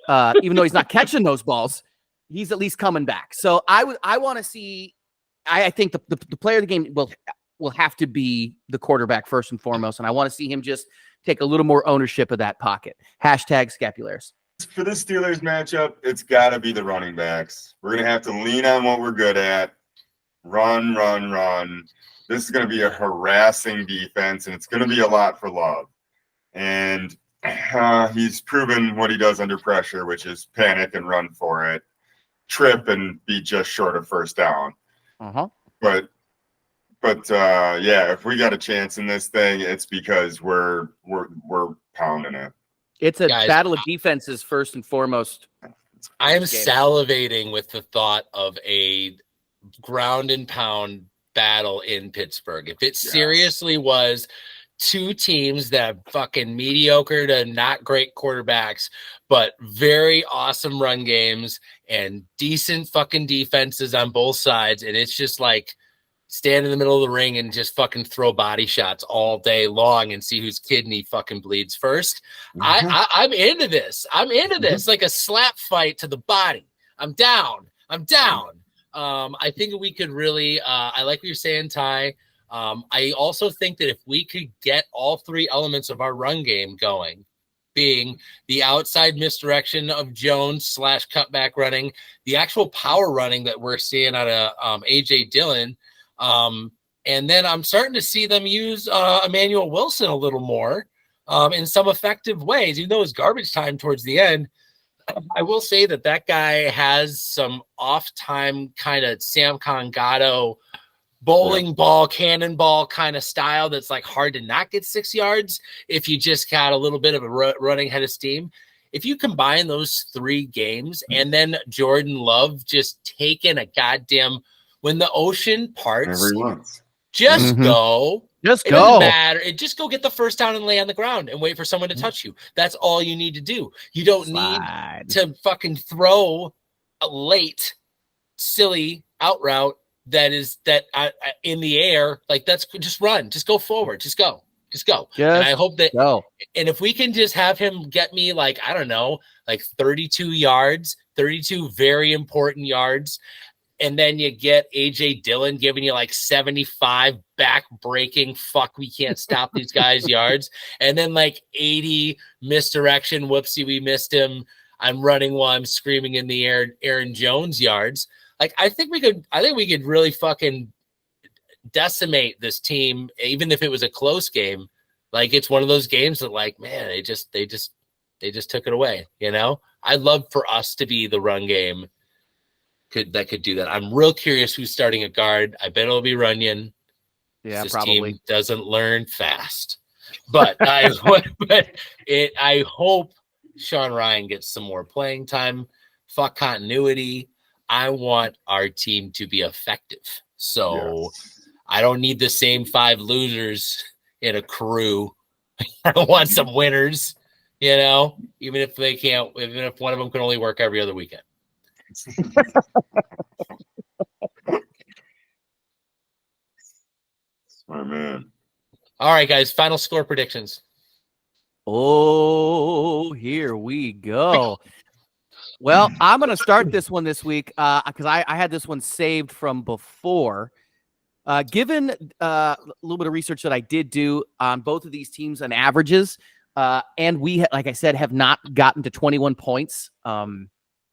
S1: Even though he's not catching those balls, he's at least coming back. So I want to see. I think the player of the game will have to be the quarterback first and foremost, and I want to see him just take a little more ownership of that pocket. #scapularis.
S3: For this Steelers matchup, it's got to be the running backs. We're gonna have to lean on what we're good at. run, run, run. This is going to be a harassing defense, and it's going to be a lot for Love. And he's proven what he does under pressure, which is panic and run for it, trip and be just short of first down. But yeah, if we got a chance in this thing, it's because we're pounding it.
S1: It's a battle of defenses first and foremost.
S4: I am salivating with the thought of a ground and pound battle in Pittsburgh. If it seriously was two teams that have fucking mediocre to not great quarterbacks, but very awesome run games and decent fucking defenses on both sides, and it's just like stand in the middle of the ring and just fucking throw body shots all day long and see whose kidney fucking bleeds first. I'm into this. I'm into this, like a slap fight to the body. I'm down. I think we could really, I like what you're saying, Ty. I also think that if we could get all three elements of our run game going, being the outside misdirection of Jones / cutback running, the actual power running that we're seeing out of AJ Dillon, and then I'm starting to see them use Emmanuel Wilson a little more in some effective ways, even though it's garbage time towards the end. I will say that guy has some off-time kind of Sam Congato bowling ball, cannonball kind of style that's like hard to not get 6 yards if you just got a little bit of a running head of steam. If you combine those three games and then Jordan Love just taking a goddamn when the ocean parts, just go.
S1: Just
S4: it
S1: go.
S4: Doesn't matter. Just go get the first down and lay on the ground and wait for someone to touch you. That's all you need to do. You don't need to fucking throw a late, silly out route that is in the air. Like that's just run. Just go forward. Just go. And I hope that. And if we can just have him get me like, I don't know, like 32 yards, 32 very important yards. And then you get AJ Dillon giving you like 75 back breaking. Fuck, we can't stop these guys yards. And then like 80 misdirection. Whoopsie, we missed him. I'm running while I'm screaming in the air. Aaron Jones yards. Like I think we could really fucking decimate this team, even if it was a close game. Like it's one of those games that like, man, they just took it away. You know, I'd love for us to be the run game. That could do that. I'm real curious who's starting at guard. I bet it'll be Runyon.
S1: Yeah,
S4: this
S1: probably.
S4: Team doesn't learn fast, but I hope Sean Ryan gets some more playing time. Fuck continuity. I want our team to be effective. So I don't need the same 5 losers in a crew. I want some winners. You know, even if one of them can only work every other weekend.
S3: My man.
S4: All right, guys. Final score predictions.
S1: Oh, here we go. Well, I'm going to start this one this week because I had this one saved from before. Given a little bit of research that I did do on both of these teams and averages, and we, like I said, have not gotten to 21 points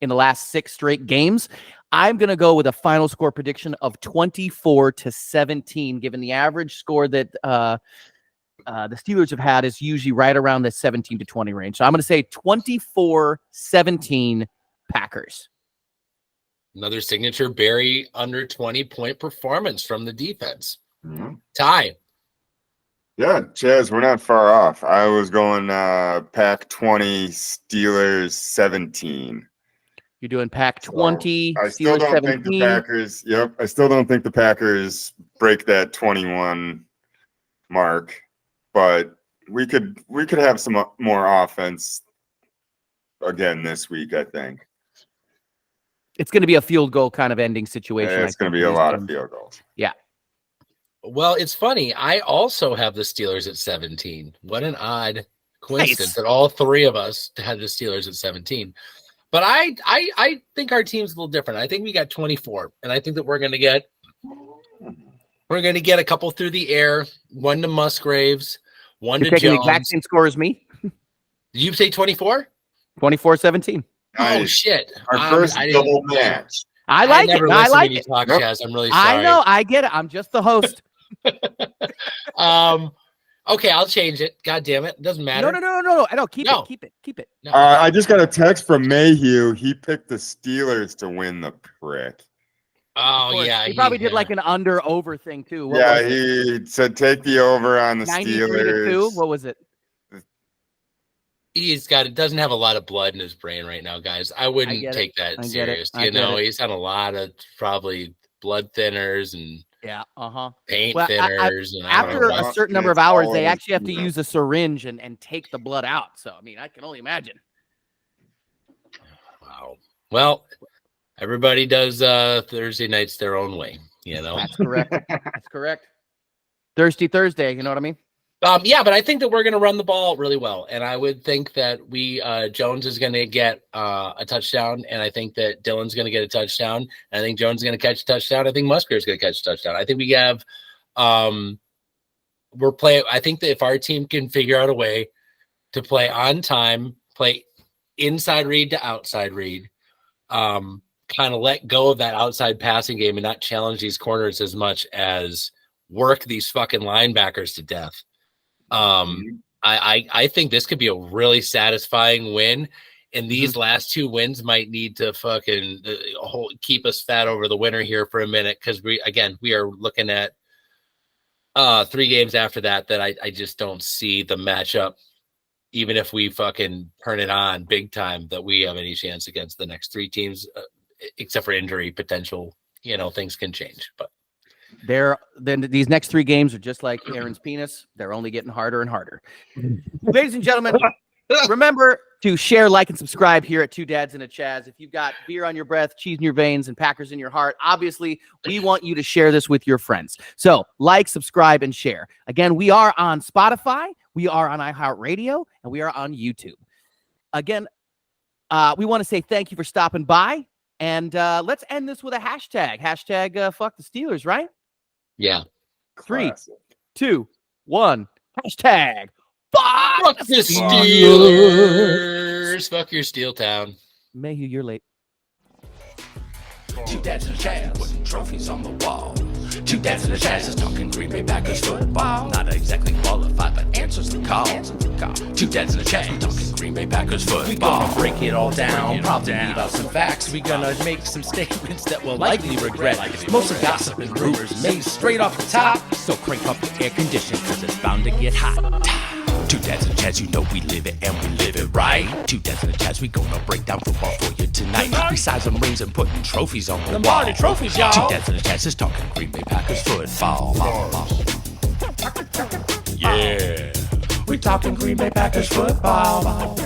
S1: in the last 6 straight games, I'm going to go with a final score prediction of 24-17, given the average score that the Steelers have had is usually right around the 17-20 range. So I'm going to say 24-17 Packers.
S4: Another signature Barry under 20-point performance from the defense.
S3: Mm-hmm.
S4: Ty.
S3: Yeah, Chaz, we're not far off. I was going Pack 20, Steelers 17.
S1: You're doing Pack 20.
S3: I still don't 17. Think the Packers. Yep, I still don't think the Packers break that 21 mark, but we could have some more offense again this week. I think
S1: it's going to be a field goal kind of ending situation.
S3: Yeah, it's going to be a lot of field goals.
S1: Yeah.
S4: Well, it's funny. I also have the Steelers at 17. What an odd coincidence that all three of us had the Steelers at 17. But I think our team's a little different. I think we got 24, and I think that we're going to get a couple through the air, 1 to Musgraves, 1 to Jones.
S1: The exact same score as me.
S4: Did you say 24?
S1: 24-17.
S4: Oh shit!
S3: Our first double match.
S1: I like
S4: never
S1: it. I
S4: listen
S1: like
S4: to you
S1: it.
S4: talk,
S3: Nope.
S4: Chaz. I'm really sorry.
S1: I know. I get it. I'm just the host.
S4: Okay, I'll change it. God damn it. Doesn't matter.
S1: No. I don't keep
S4: No.
S1: it. Keep it. Keep it.
S4: No.
S3: I just got a text from Mayhew. He picked the Steelers to win the prick.
S4: Oh,
S1: Of course.
S4: yeah.
S1: He probably did like an under-over thing too. What
S3: Yeah,
S1: was it?
S3: he said take the over on the
S1: 93-2.
S3: Steelers.
S1: What was it?
S4: It doesn't have a lot of blood in his brain right now, guys. I wouldn't take that serious. You know, he's on a lot of probably blood thinners and paint thinners. And
S1: after
S4: I don't know
S1: a certain number of hours, they actually have to use a syringe and take the blood out. So, I mean, I can only imagine.
S4: Wow. Well, everybody does Thursday nights their own way, you know.
S1: That's correct. That's correct. Thirsty Thursday, you know what I mean?
S4: Yeah, but I think that we're going to run the ball really well, and I would think that Jones is going to get a touchdown, and I think that Dylan's going to get a touchdown, and I think Jones is going to catch a touchdown. I think Musker is going to catch a touchdown. I think we have we're playing. I think that if our team can figure out a way to play on time, play inside read to outside read, kind of let go of that outside passing game and not challenge these corners as much as work these fucking linebackers to death. I think this could be a really satisfying win, and these last two wins might need to fucking keep us fat over the winter here for a minute, because we are looking at 3 games after that I just don't see the matchup, even if we fucking turn it on big time, that we have any chance against the next 3 teams, except for injury potential. You know, things can change, but
S1: these next 3 games are just like Aaron's penis. They're only getting harder and harder. Ladies and gentlemen, remember to share, like, and subscribe here at Two Dads and a Chaz. If you've got beer on your breath, cheese in your veins, and Packers in your heart, obviously we want you to share this with your friends. So like, subscribe, and share. Again, we are on Spotify, we are on iHeartRadio, and we are on YouTube. Again, we want to say thank you for stopping by, and let's end this with a hashtag. Hashtag fuck the Steelers, right?
S4: yeah.
S1: 3, 2, 1. Hashtag fuck
S4: Fuck the Steelers. Fuck your Steel Town.
S1: Mayhew, you're late.
S2: Two dads and a Chaz, putting trophies on the wall. Two dads and a Chaz is talking Green Bay Packers football. Not exactly qualified, but answers the call. Two dads and a Chaz, talking Green Bay Packers football.
S5: We gonna break it all down, probably leave out some facts. We gonna make some statements that we'll likely regret. Most of gossip and rumors made straight off the top. So crank up the air condition, cause it's bound to get hot.
S2: Two dads and a Chaz, you know we live it and we live it right. Two dads and a Chaz, we gonna break down football for you tonight. Besides them rings and putting trophies on the wall.
S5: Trophies, y'all.
S2: Two dads and a Chaz is talking Green Bay Packers football. Yeah, we talking Green Bay Packers football.